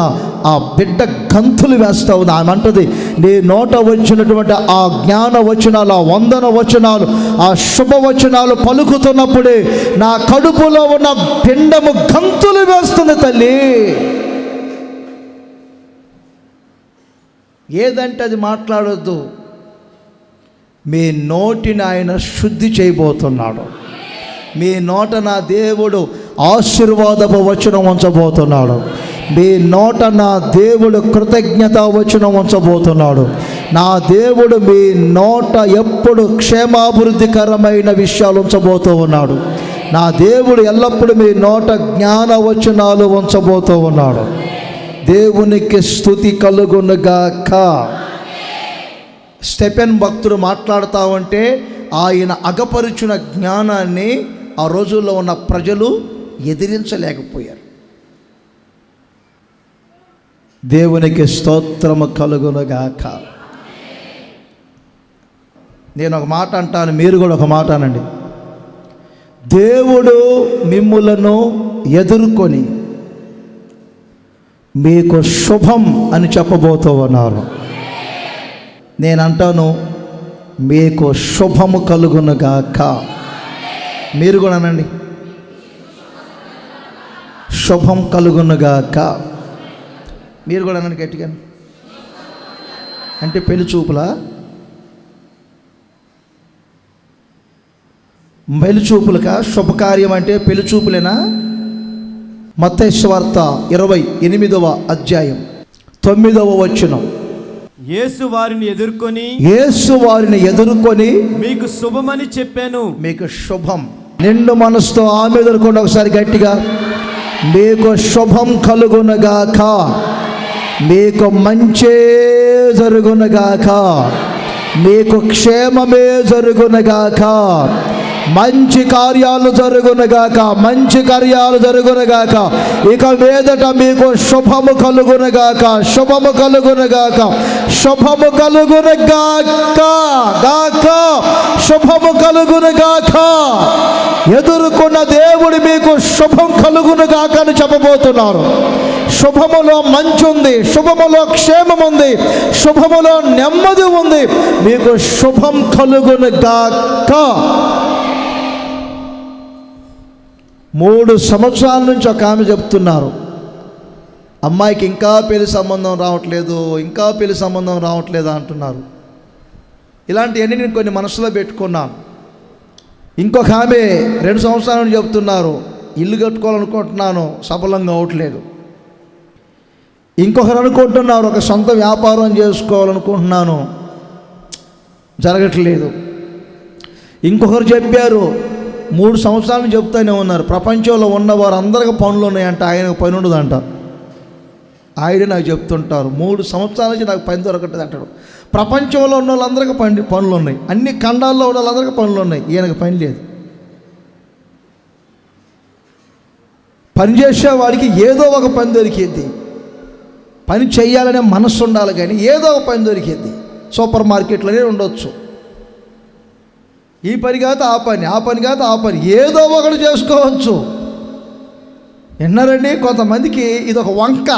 ఆ బిడ్డ గంతులు వేస్తూ ఉంది. ఆమె అంటది, నీ నోట వచ్చినటువంటి ఆ జ్ఞాన వచనాలు, ఆ వందన వచనాలు, ఆ శుభవచనాలు పలుకుతున్నప్పుడే నా కడుపులో ఉన్న పిండము గంతులు వేస్తుంది తల్లి. ఏదంటే అది మాట్లాడొద్దు. మీ నోటిని ఆయన శుద్ధి చేయబోతున్నాడు. మీ నోట నా దేవుడు ఆశీర్వాదపు వచనం ఉంచబోతున్నాడు. మీ నోట నా దేవుడు కృతజ్ఞత వచనం ఉంచబోతున్నాడు. నా దేవుడు మీ నోట ఎప్పుడు క్షేమాభివృద్ధికరమైన విషయాలు ఉంచబోతూ ఉన్నాడు. నా దేవుడు ఎల్లప్పుడూ మీ నోట జ్ఞాన వచనాలు ఉంచబోతూ ఉన్నాడు. దేవునికి స్తుతి కలుగునుగాక. స్టెఫెన్ భక్తుడు మాట్లాడుతూ ఉంటే ఆయన అగపరుచిన జ్ఞానాన్ని ఆ రోజుల్లో ఉన్న ప్రజలు ఎదిరించలేకపోయారు. దేవునికి స్తోత్రము కలుగునుగాక. నేను ఒక మాట అంటాను, మీరు కూడా ఒక మాట అనండి. దేవుడు మిమ్ములను ఎదుర్కొని మీకు శుభం అని చెప్పబోతూ ఉన్నారు. నేను అంటాను, మీకు శుభము కలుగునుగాక. మీరు కూడా అనండి, శుభం కలుగునుగాక. మీరు కూడా అనండి గట్టిగా. అంటే పెళ్లి చూపులా? పెళ్లి చూపులకా? శుభకార్యం అంటే పెళ్లి చూపులేనా? మత్తయి సువార్త 28వ అధ్యాయం 9వ వచనం. యేసు వారిని ఎదుర్కొని మీకు శుభమని చెప్పాను. మీకు శుభం. నిండు మనసుతో ఆమె ఎదుర్కొని ఒకసారి గట్టిగా, మీకు శుభం కలుగునుగాక, మీకు మంచే జరుగునుగాక, మీకు క్షేమమే జరుగునుగాక, మంచి కార్యాలు జరుగునుగాక, మంచి కార్యాలు జరుగునుగాక. ఇక మీదట మీకు శుభము కలుగునుగాక, శుభము కలుగునుగాక, శుభము కలుగునుగాక, గాక శుభము కలుగునుగాక. ఎదుర్కొన్న దేవుడు మీకు శుభం కలుగునుగాక అని చెప్పబోతున్నారు. శుభములో మంచి ఉంది, శుభములో క్షేమం ఉంది, శుభములో నెమ్మది ఉంది. మీకు శుభం కలుగునుగాక. 3 సంవత్సరాల నుంచి ఒక ఆమె చెప్తున్నారు, అమ్మాయికి ఇంకా పెళ్లి సంబంధం రావట్లేదు అంటున్నారు. ఇలాంటివన్నీ నేను కొన్ని మనసులో పెట్టుకున్నాను. ఇంకొక ఆమె 2 సంవత్సరాల నుంచి చెప్తున్నారు, ఇల్లు కట్టుకోవాలనుకుంటున్నాను, సఫలంగా అవట్లేదు. ఇంకొకరు అనుకుంటున్నారు ఒక సొంత వ్యాపారం చేసుకోవాలనుకుంటున్నాను, జరగట్లేదు. ఇంకొకరు చెప్పారు, 3 సంవత్సరాలు చెప్తూనే ఉన్నారు, ప్రపంచంలో ఉన్న వారందరికీ పనులు ఉన్నాయంట, ఆయనకు పని ఉండదంట. ఆయనే నాకు చెప్తుంటారు, 3 సంవత్సరాల నుంచి నాకు పని దొరకట్లేదు అంటాడు. ప్రపంచంలో ఉన్న వాళ్ళందరికీ పనులు ఉన్నాయి, అన్ని ఖండాల్లో ఉన్న వాళ్ళందరికీ పనులు ఉన్నాయి, ఈయనకు పని లేదు. పని చేసే వాడికి ఏదో ఒక పని దొరికింది. పని చేయాలనే మనస్సు ఉండాలి, కానీ ఏదో ఒక పని దొరికింది. సూపర్ మార్కెట్లోనే ఉండొచ్చు, ఈ పని కాదు ఆ పని, ఆ పని కాదు ఆ పని, ఏదో ఒకటి చేసుకోవచ్చు. విన్నారండి? కొంతమందికి ఇది ఒక వంక,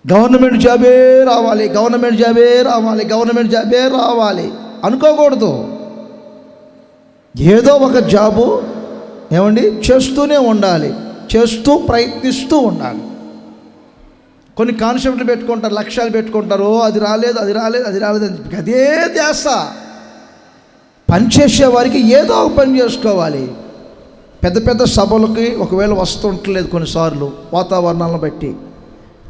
గవర్నమెంట్ జాబే రావాలి, గవర్నమెంట్ జాబే రావాలి, గవర్నమెంట్ జాబే రావాలి అనుకోకూడదు. ఏదో ఒక జాబు ఏమండి చేస్తూనే ఉండాలి, చేస్తూ ప్రయత్నిస్తూ ఉండాలి. కొన్ని కాన్సెప్ట్లు పెట్టుకుంటారు, లక్ష్యాలు పెట్టుకుంటారు, అది రాలేదు అది రాలేదు అది రాలేదు అని అదే ధ్యాస. పని చేసే వారికి ఏదో ఒక పని చేసుకోవాలి. పెద్ద పెద్ద సభలకి ఒకవేళ వస్తుంటలేదు కొన్నిసార్లు వాతావరణాలను బట్టి,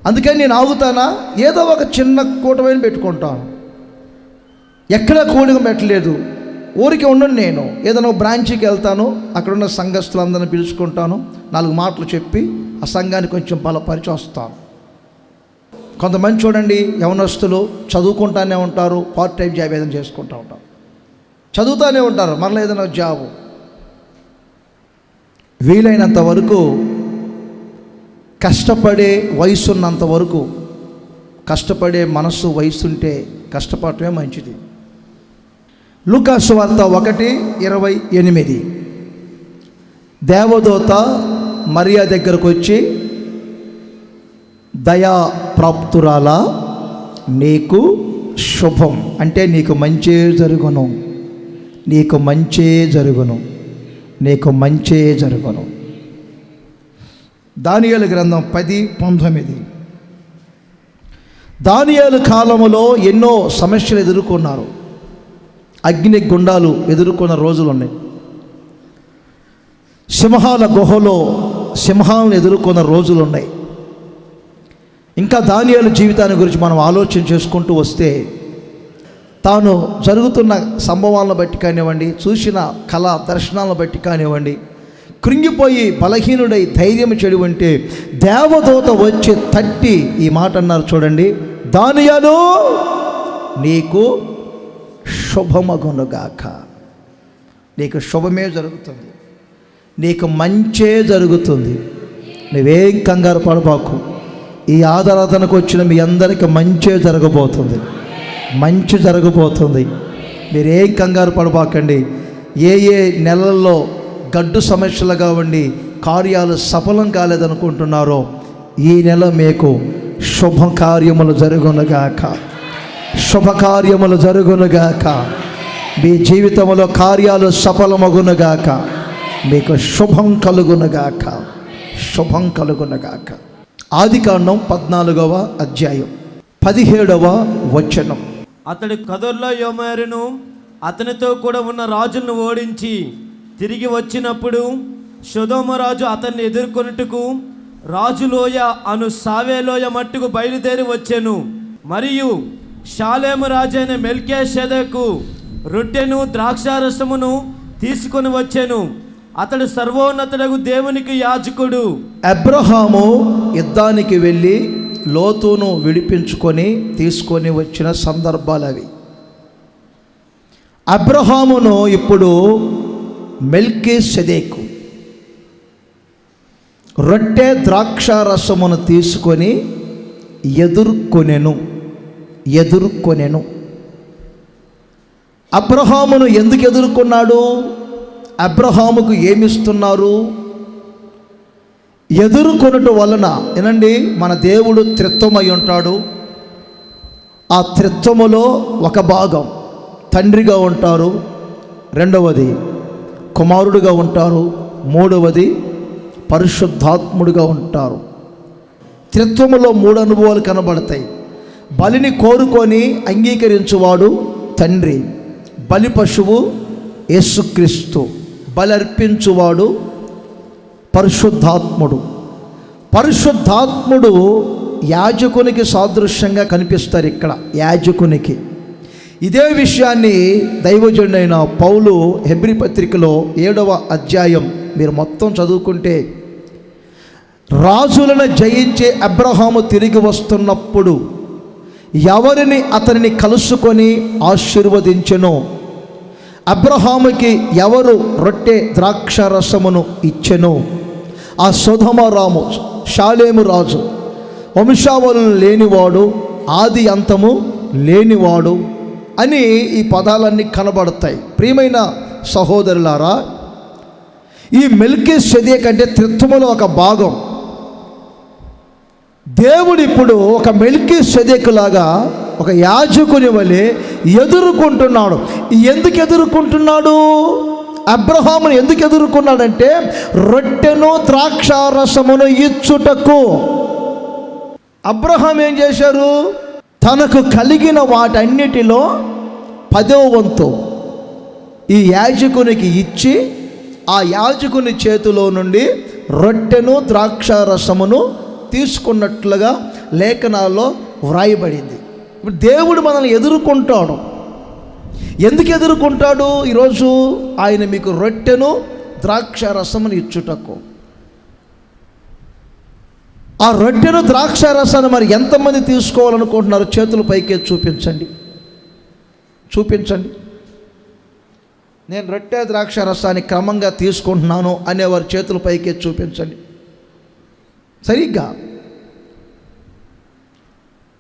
అందుకని నేను ఆగుతానా, ఏదో ఒక చిన్న కూటమైన పెట్టుకుంటాను. ఎక్కడ కూడిక పెట్టలేదు, ఊరికి ఉండను. నేను ఏదైనా బ్రాంచ్కి వెళ్తాను, అక్కడున్న సంఘస్థులందరినీ పిలుచుకుంటాను, 4 మాటలు చెప్పి ఆ సంఘాన్ని కొంచెం బలపరిచి వస్తాను. కొంతమంది చూడండి, యవనస్తులు చదువుకుంటానే ఉంటారు, పార్ట్ టైం జాబ్ ఏదైనా చేసుకుంటూ ఉంటారు, చదువుతూనే ఉంటారు, మరలా ఏదైనా జాబు. వీలైనంత వరకు కష్టపడే వయసు ఉన్నంత వరకు, కష్టపడే మనస్సు వయసు ఉంటే కష్టపడటమే మంచిది. లూకాసు వార్త 1:28 దేవదూత మరియా దగ్గరకు వచ్చి, దయా ప్రాప్తురాలా నీకు శుభం, అంటే నీకు మంచే జరుగును, నీకు మంచే జరుగును, నీకు మంచే జరుగును. దానియేలు గ్రంథం 10:19. దానియేలు కాలములో ఎన్నో సమస్యలు ఎదుర్కొన్నారు, అగ్ని గుండాలు ఎదుర్కొన్న రోజులు ఉన్నాయి. సింహాల గుహలో సింహాలను ఎదుర్కొన్న రోజులు ఉన్నాయి. ఇంకా దానియేలు జీవితాన్ని గురించి మనం ఆలోచన చేసుకుంటూ వస్తే, తాను జరుగుతున్న సంభవాలను బట్టి కానివ్వండి, చూసిన కళ దర్శనాలను బట్టి కానివ్వండి, కృంగిపోయి బలహీనుడై ధైర్యం చెడి ఉంటే దేవదూత వచ్చి తట్టి ఈ మాట అన్నారు చూడండి, దానియేలు నీకు శుభమగునుగాక, నీకు శుభమే జరుగుతుంది, నీకు మంచే జరుగుతుంది, నువ్వేం కంగారు పడబాకు. ఈ ఆరాధనకు వచ్చిన మీ అందరికీ మంచే జరగబోతుంది, మంచి జరగబోతుంది. మీరేం కంగారు పడబాకండి. ఏ నెలల్లో గడ్డు సమస్యలుగా ఉండి కార్యాలు సఫలం కాలేదనుకుంటున్నారో, ఈ నెల మీకు శుభకార్యములు జరుగునుగాక, శుభకార్యములు జరుగునుగాక, మీ జీవితంలో కార్యాలు సఫలమగునుగాక, మీకు శుభం కలుగునుగాక, శుభం కలుగునుగాక. ఆదికాండం 14వ అధ్యాయం 17వ వచనం. అతడు కదొర్లాయోమెరును అతనితో కూడా ఉన్న రాజులను ఓడించి తిరిగి వచ్చినప్పుడు సొదొమ రాజు అతన్ని ఎదుర్కొనుటకు రాజులోయ అను సావేలోయ మట్టుకు బయలుదేరి వచ్చెను. మరియు షాలేము రాజైన మెల్కీషెదెకు రొట్టెను ద్రాక్షారసమును తీసుకొని వచ్చెను. అతడు సర్వోన్నతుడగు దేవునికి యాజకుడు. అబ్రహాము యుద్ధానికి వెళ్ళి లోతును విడిపించుకొని తీసుకొని వచ్చిన సందర్భాలు అవి. అబ్రహామును ఇప్పుడు మెల్కీషెదెకు రొట్టె ద్రాక్షారసమును తీసుకొని ఎదుర్కొనెను. అబ్రహామును ఎందుకు ఎదుర్కొన్నాడు? అబ్రహాముకు ఏమిస్తున్నారు? ఎదుర్కొనుట వలన ఏనండి, మన దేవుడు త్రిత్వమై ఉంటాడు. ఆ త్రిత్వములో ఒక భాగం తండ్రిగా ఉంటారు, రెండవది కుమారుడుగా ఉంటారు, మూడవది పరిశుద్ధాత్ముడుగా ఉంటారు. త్రిత్వములో 3 అనుభవాలు కనబడతాయి. బలిని కోరుకొని అంగీకరించువాడు తండ్రి, బలి పశువు యేసుక్రీస్తు, బలి అర్పించువాడు పరిశుద్ధాత్ముడు. పరిశుద్ధాత్ముడు యాజకునికి సాదృశ్యంగా కనిపిస్తారు ఇక్కడ. యాజకునికి ఇదే విషయాన్ని దైవజనుడైన పౌలు హెబ్రీ పత్రికలో 7వ అధ్యాయం మీరు మొత్తం చదువుకుంటే, రాజులను జయించే అబ్రహాము తిరిగి వస్తున్నప్పుడు ఎవరిని అతనిని కలుసుకొని ఆశీర్వదించెనో, అబ్రహాముకి ఎవరు రొట్టె ద్రాక్షరసమును ఇచ్చెనో, ఆ సొదొమ షాలేము రాజు వంశావళులు లేనివాడు, ఆది అంతము లేనివాడు అని ఈ పదాలన్నీ కనబడతాయి. ప్రియమైన సహోదరులారా, ఈ మెల్కీసెదెకు అంటే త్రిత్వములో ఒక భాగం. దేవుడు ఇప్పుడు ఒక మెల్కీసెదెకు లాగా ఒక యాజకుని వలె ఎదుర్కొంటున్నాడు. ఎందుకు ఎదుర్కొంటున్నాడు? అబ్రహామును ఎందుకు ఎదుర్కొన్నాడంటే రొట్టెను ద్రాక్షారసమును ఇచ్చుటకు. అబ్రహాం ఏం చేశారు? తనకు కలిగిన వాటన్నిటిలో 10వ వంతు ఈ యాజకునికి ఇచ్చి, ఆ యాజకుని చేతిలో నుండి రొట్టెను ద్రాక్షారసమును తీసుకున్నట్లుగా లేఖనాల్లో వ్రాయబడింది. ఇప్పుడు దేవుడు మనల్ని ఎదుర్కొంటాడు. ఎందుకు ఎదుర్కొంటాడు? ఈరోజు ఆయన మీకు రొట్టెను ద్రాక్షారసమును ఇచ్చుటకు. ఆ రొట్టెను ద్రాక్షారసాన్ని మరి ఎంతమంది తీసుకోవాలనుకుంటున్నారు? చేతులు పైకి చూపించండి. నేను రొట్టె ద్రాక్షారసాన్ని క్రమంగా తీసుకుంటున్నాను అనేవారు చేతులు పైకి చూపించండి. సరిగ్గా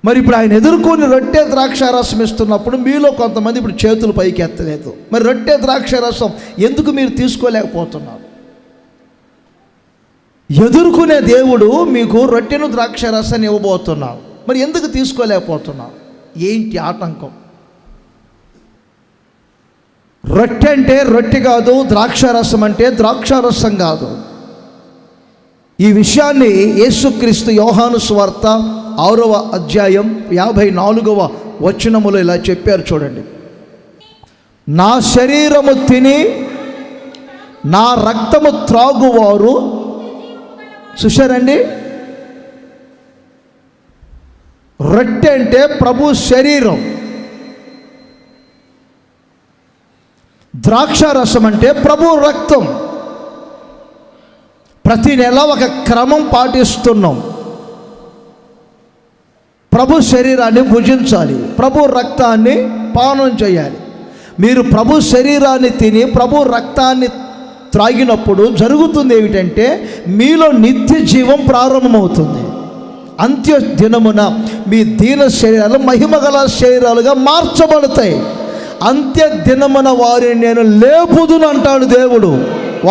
మరి ఇప్పుడు ఆయన ఎదుర్కొని రొట్టె ద్రాక్షారసం ఇస్తున్నప్పుడు మీలో కొంతమంది ఇప్పుడు చేతులు పైకి ఎత్తలేదు. మరి రొట్టె ద్రాక్షారసం ఎందుకు మీరు తీసుకోలేకపోతున్నారు? ఎదుర్కొనే దేవుడు మీకు రొట్టెను ద్రాక్షారసాన్ని ఇవ్వబోతున్నాడు. మరి ఎందుకు తీసుకోలేకపోతున్నారు? ఏంటి ఆటంకం? రొట్టె అంటే రొట్టె కాదు, ద్రాక్షారసం అంటే ద్రాక్షారసం కాదు. ఈ విషయాన్ని యేసుక్రీస్తు యోహాను సువార్త 6వ అధ్యాయం 54వ వచనములో ఇలా చెప్పారు. చూడండి, నా శరీరము తిని నా రక్తము త్రాగువారు, చూశారండి, రొట్టె అంటే ప్రభు శరీరం, ద్రాక్షారసం అంటే ప్రభు రక్తం. ప్రతి నెల ఒక క్రమం పాటిస్తున్నాం. ప్రభు శరీరాన్ని భుజించాలి, ప్రభు రక్తాన్ని పానం చేయాలి. మీరు ప్రభు శరీరాన్ని తిని ప్రభు రక్తాన్ని త్రాగినప్పుడు జరుగుతుంది ఏమిటంటే మీలో నిత్య జీవం ప్రారంభమవుతుంది. అంత్య దినమున మీ దీన శరీరాలు మహిమగల శరీరాలుగా మార్చబడతాయి. అంత్య దినమున వారిని నేను లేపుదును అంటాడు దేవుడు.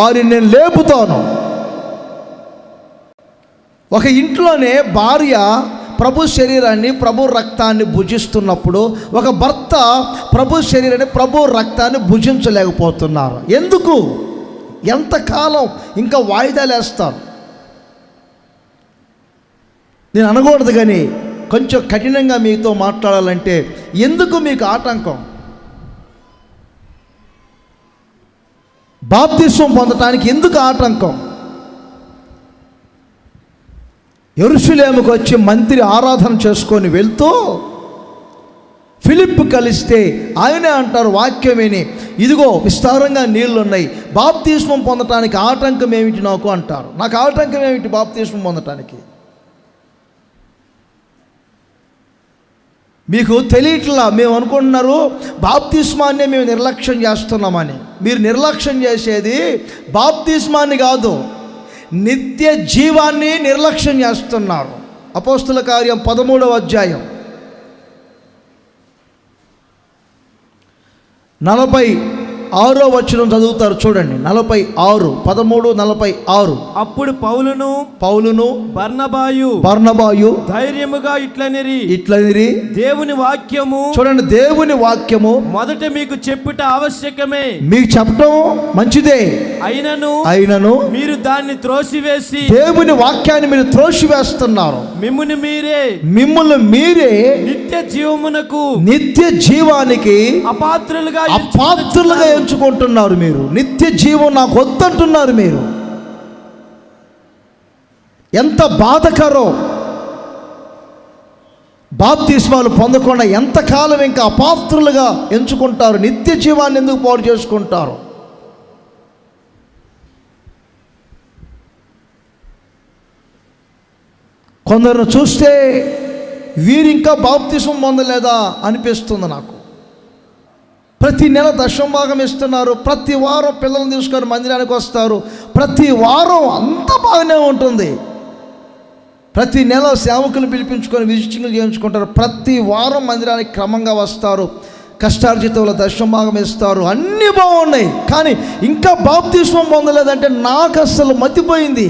వారిని నేను లేపుతాను. ఒక ఇంట్లోనే భార్య ప్రభు శరీరాన్ని ప్రభు రక్తాన్ని భుజిస్తున్నప్పుడు ఒక భర్త ప్రభు శరీరాన్ని ప్రభు రక్తాన్ని భుజించలేకపోతున్నారు. ఎందుకు? ఎంతకాలం ఇంకా వాయిదాలు వేస్తారు? నేను అనకూడదు, కానీ కొంచెం కఠినంగా మీతో మాట్లాడాలంటే ఎందుకు మీకు ఆటంకం? బాప్తిస్మం పొందటానికి ఎందుకు ఆటంకం? యెరూషలేముకు వచ్చి మంత్రి ఆరాధన చేసుకొని వెళ్తూ ఫిలిప్ కలిస్తే ఆయనే అంటారు వాక్యం విని, ఇదిగో విస్తారంగా నీళ్లు ఉన్నాయి, బాప్తిస్మం పొందటానికి ఆటంకం ఏమిటి నాకు అంటారు. నాకు ఆటంకం ఏమిటి బాప్తిస్మం పొందటానికి? మీకు తెలియట్లా. మేము అనుకుంటున్నారు బాప్తిస్మాన్ని మేము నిర్లక్ష్యం చేస్తున్నామని. మీరు నిర్లక్ష్యం చేసేది బాప్తిస్మాన్ని కాదు, నిత్య జీవాన్ని నిర్లక్ష్యం చేస్తున్నారు. అపోస్తుల కార్యం 13వ అధ్యాయం 46వ వచనం చదువుతారు. చూడండి, 46, 13, 46. అప్పుడు పౌలును బర్నబాయు ధైర్యముగా ఇట్లనిరి, దేవుని వాక్యము, చూడండి, దేవుని వాక్యము మొదట మీకు చెప్పుట ఆవశ్యకమే, మీకు చెప్పడం మంచిదే, అయినను మీరు దాన్ని త్రోసివేసి, దేవుని వాక్యాన్ని మీరు త్రోసివేస్తున్నారు. మిమ్ముల్ని మీరే నిత్య జీవానికి అపాత్రులుగా ఎంచుకుంటున్నారు. మీరు నిత్య జీవం నాకు వద్దంటున్నారు. మీరు ఎంత బాధకరం. బాప్తిస్మాలు పొందకుండా ఎంతకాలం ఇంకా అపాత్రులుగా ఎంచుకుంటారు, నిత్య జీవాన్ని ఎందుకు పాడు చేసుకుంటారు? కొందరు చూస్తే వీరింకా బాప్తిస్మం పొందలేదా అనిపిస్తుంది నాకు. ప్రతి నెల దశమభాగం ఇస్తున్నారు, ప్రతి వారం పిల్లల్ని తీసుకొని మందిరానికి వస్తారు, ప్రతి వారం అంత బాగానే ఉంటుంది. ప్రతి నెల సేవకులు పిలిపించుకొని విజిటింగ్లు చేయించుకుంటారు, ప్రతి వారం మందిరానికి క్రమంగా వస్తారు, కష్టార్జితంలో దశమభాగం ఇస్తారు, అన్నీ బాగున్నాయి. కానీ ఇంకా బాప్తిస్మం పొందలేదంటే నాకు అసలు మతిపోయింది.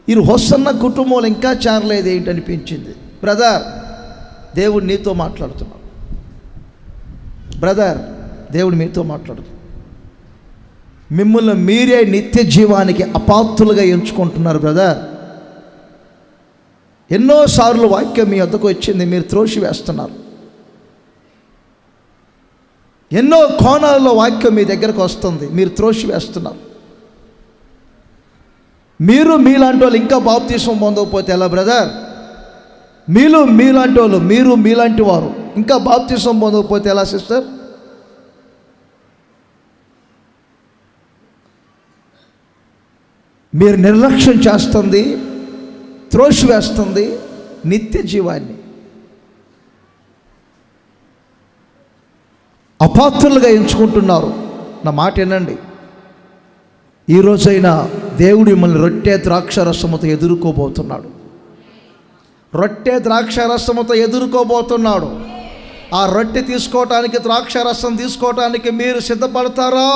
ఈ హొసన్న కుటుంబంలో ఇంకా చేరలేదు ఏంటి అనిపించింది. బ్రదర్, దేవుడు నీతో మాట్లాడుతున్నాడు. బ్రదర్, దేవుడు మీతో మాట్లాడుతున్నాడు. మిమ్మల్ని మీరే నిత్య జీవానికి అపాత్రులుగా ఎంచుకుంటున్నారు. బ్రదర్, ఎన్నోసార్లు వాక్యం మీ వద్దకు వచ్చింది, మీరు త్రోసి వేస్తున్నారు. ఎన్నో కోణాల్లో వాక్యం మీ దగ్గరకు వస్తుంది, మీరు త్రోసి వేస్తున్నారు. మీరు మీలాంటి వాళ్ళు ఇంకా బాప్తిస్మం పొందకపోతే ఎలా బ్రదర్? మీలాంటి వాళ్ళు, మీరు మీలాంటి వారు ఇంకా బాప్తిస్మం పొందకపోతే ఎలా సిస్టర్? మీరు నిర్లక్ష్యం చేస్తుంది, త్రోసివేస్తుంది నిత్య జీవాన్ని. అపాత్రులుగా ఎంచుకుంటున్నారు. నా మాట వినండి, ఈరోజైనా దేవుడు మిమ్మల్ని రొట్టె ద్రాక్షారసముతో ఎదుర్కోబోతున్నాడు. రొట్టె ద్రాక్షారసముతో ఎదుర్కోబోతున్నాడు. ఆ రొట్టె తీసుకోవటానికి, ద్రాక్షారసం తీసుకోవటానికి మీరు సిద్ధపడతారా?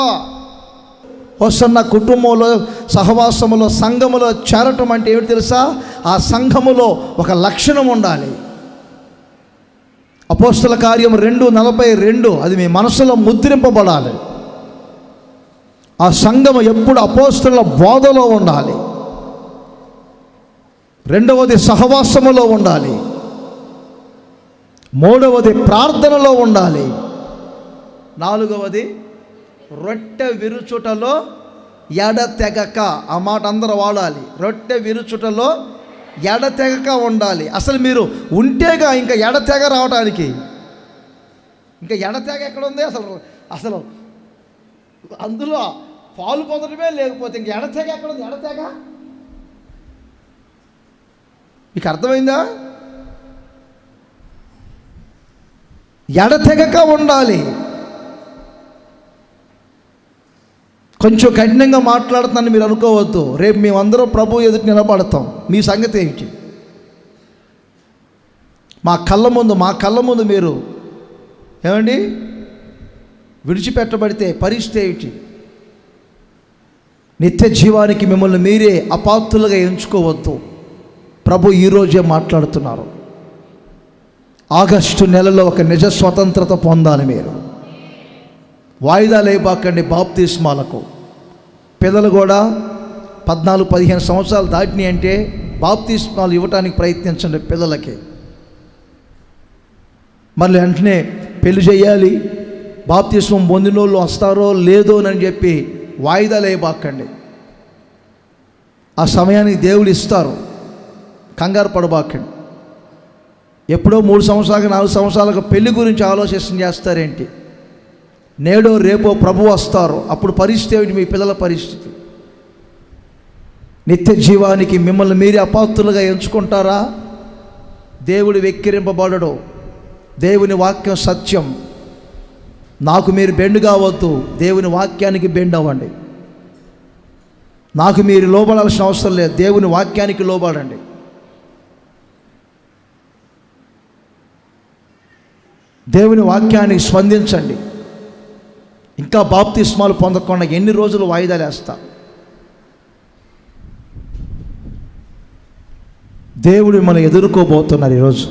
హొసన్న కుటుంబంలో, సహవాసములో, సంఘములో చేరటం అంటే ఏమిటి తెలుసా? ఆ సంఘములో ఒక లక్షణం ఉండాలి. అపోస్తల కార్యం 2:42 అది మీ మనసులో ముద్రింపబడాలి. ఆ సంఘము ఎప్పుడు అపోస్తలుల బోధలో ఉండాలి. రెండవది సహవాసములో ఉండాలి. మూడవది ప్రార్థనలో ఉండాలి. నాలుగవది రొట్టె విరుచుటలో ఎడతెగక. ఆ మాట అందరూ వాడాలి. రొట్టె విరుచుటలో ఎడతెగక ఉండాలి. అసలు మీరు ఉంటేగా ఇంకా ఎడతెగ రావడానికి. ఇంకా ఎడతెగ ఎక్కడ ఉంది? అసలు అందులో పాలు పొందడమే లేకపోతే ఇంక ఎడతెగ ఎక్కడ ఉంది? ఎడతెగ మీకు అర్థమైందా? ఎడతెగక ఉండాలి. కొంచెం కఠినంగా మాట్లాడుతున్నాను మీరు అనుకోవద్దు. రేపు మేమందరం ప్రభు ఎదుటి నిలబడతాం. మీ సంగతి ఏమిటి? మా కళ్ళ ముందు మీరు ఏమండి విడిచిపెట్టబడితే పరిస్థితి ఏమిటి? నిత్య జీవానికి మిమ్మల్ని మీరే అపాత్రులుగా ఎంచుకోవద్దు. ప్రభు ఈరోజే మాట్లాడుతున్నారు. ఆగస్టు నెలలో ఒక నిజ స్వతంత్రత పొందాలి. మీరు వాయిదాలు వేయబాకండి. బాప్తిస్మాలకు పిల్లలు కూడా 14-15 సంవత్సరాలు దాటినాయి అంటే బాప్తిస్మాలు ఇవ్వటానికి ప్రయత్నించండి పిల్లలకి. మళ్ళీ వెంటనే పెళ్లి చేయాలి, బాప్తిస్మం పొందిన వాళ్ళు వస్తారో లేదో అని చెప్పి వాయిదాలు వేయబాకండి. ఆ సమయానికి దేవుడు ఇస్తారు, కంగారు పడబాకండి. ఎప్పుడో 3 సంవత్సరాలకు 4 సంవత్సరాలకు పెళ్లి గురించి ఆలోచన చేస్తారేంటి? నేడో రేపో ప్రభు వస్తారు. అప్పుడు పరిస్థితి ఏమిటి? మీ పిల్లల పరిస్థితి. నిత్య జీవానికి మిమ్మల్ని మీరే అపాత్రులుగా ఎంచుకుంటారా? దేవుడు వెక్కిరింపబడడు. దేవుని వాక్యం సత్యం. నాకు మీరు బెండు కావద్దు, దేవుని వాక్యానికి బెండ్ అవ్వండి. నాకు మీరు లోబడాల్సిన అవసరం లేదు, దేవుని వాక్యానికి లోబడండి. దేవుని వాక్యానికి స్పందించండి. ఇంకా బాప్తిస్మాలు పొందకుండా ఎన్ని రోజులు వాయిదాలు వేస్తా? దేవుడు మనం ఎదుర్కోబోతున్నారు ఈరోజు.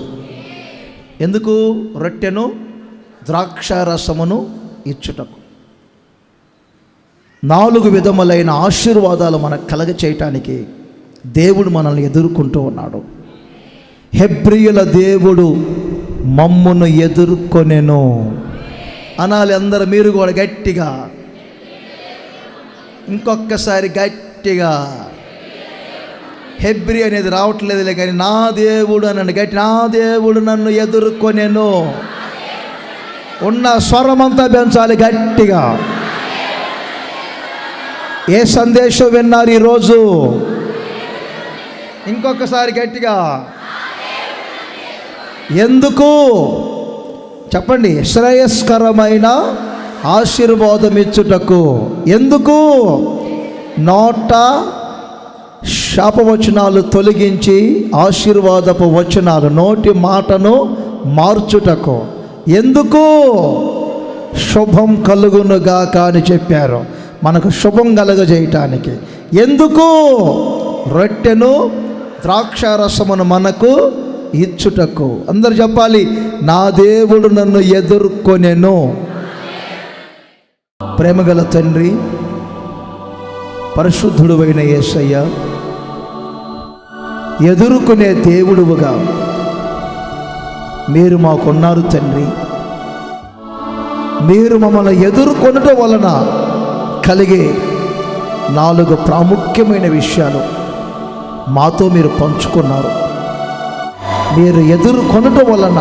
ఎందుకు? రొట్టెను ద్రాక్షారసమును ఇచ్చుటకు. 4 విధములైన ఆశీర్వాదాలు మనకు కలగ చేయటానికి దేవుడు మనల్ని ఎదుర్కొంటూ ఉన్నాడు. హెబ్రీయుల దేవుడు మమ్మును ఎదుర్కొనెను అనాలి అందరూ. మీరు కూడా గట్టిగా, ఇంకొక్కసారి గట్టిగా. హెబ్రీ అనేది రావట్లేదులే కానీ నా దేవుడు అని గట్టి, నా దేవుడు నన్ను ఎదుర్కొనేను. ఉన్న స్వరమంతా పెంచాలి గట్టిగా. ఏ సందేశం విన్నారు ఈరోజు? ఇంకొకసారి గట్టిగా. ఎందుకు చెప్పండి? శ్రేయస్కరమైన ఆశీర్వాదం ఇచ్చుటకు. ఎందుకు? నోట శాపవచనాలు తొలగించి ఆశీర్వాదపు వచనాలు, నోటి మాటను మార్చుటకు. ఎందుకు? శుభం కలుగునుగాక అని చెప్పారు, మనకు శుభం కలుగజేయటానికి. ఎందుకు? రొట్టెను ద్రాక్షారసమును మనకు ఇచ్చుటకు. అందరు చెప్పాలి, నా దేవుడు నన్ను ఎదుర్కొనెను. ప్రేమగల తండ్రి, పరిశుద్ధుడు అయిన యేసయ్య, ఎదుర్కొనే దేవుడుగా మీరు మాకున్నారు తండ్రి. మీరు మమ్మల్ని ఎదుర్కొనటం వలన కలిగే 4 ప్రాముఖ్యమైన విషయాలు మాతో మీరు పంచుకున్నారు. మీరు ఎదుర్కొనటం వలన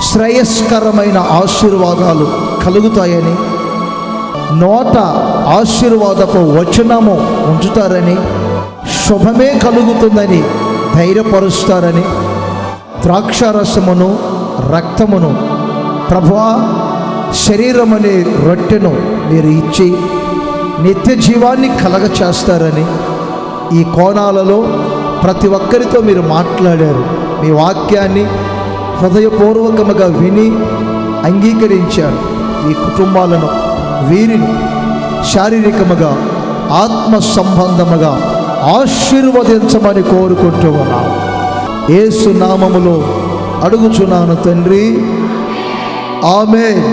శ్రేయస్కరమైన ఆశీర్వాదాలు కలుగుతాయని, నోట ఆశీర్వాదపు వచనము ఉంచుతారని, శుభమే కలుగుతుందని ధైర్యపరుస్తారని, ద్రాక్షారసమును రక్తమును ప్రభువా శరీరం అనే రొట్టెను మీరు ఇచ్చి నిత్య జీవాన్ని కలగచేస్తారని ఈ కోణాలలో ప్రతి ఒక్కరితో మీరు మాట్లాడారు. మీ వాక్యాన్ని హృదయపూర్వకముగా విని అంగీకరించారు. ఈ కుటుంబాలను, వీరిని శారీరకముగా, ఆత్మ సంబంధముగా ఆశీర్వదించమని కోరుకుంటూ ఉన్నాను. యేసు నామములో అడుగుచున్నాను తండ్రి, ఆమేన్.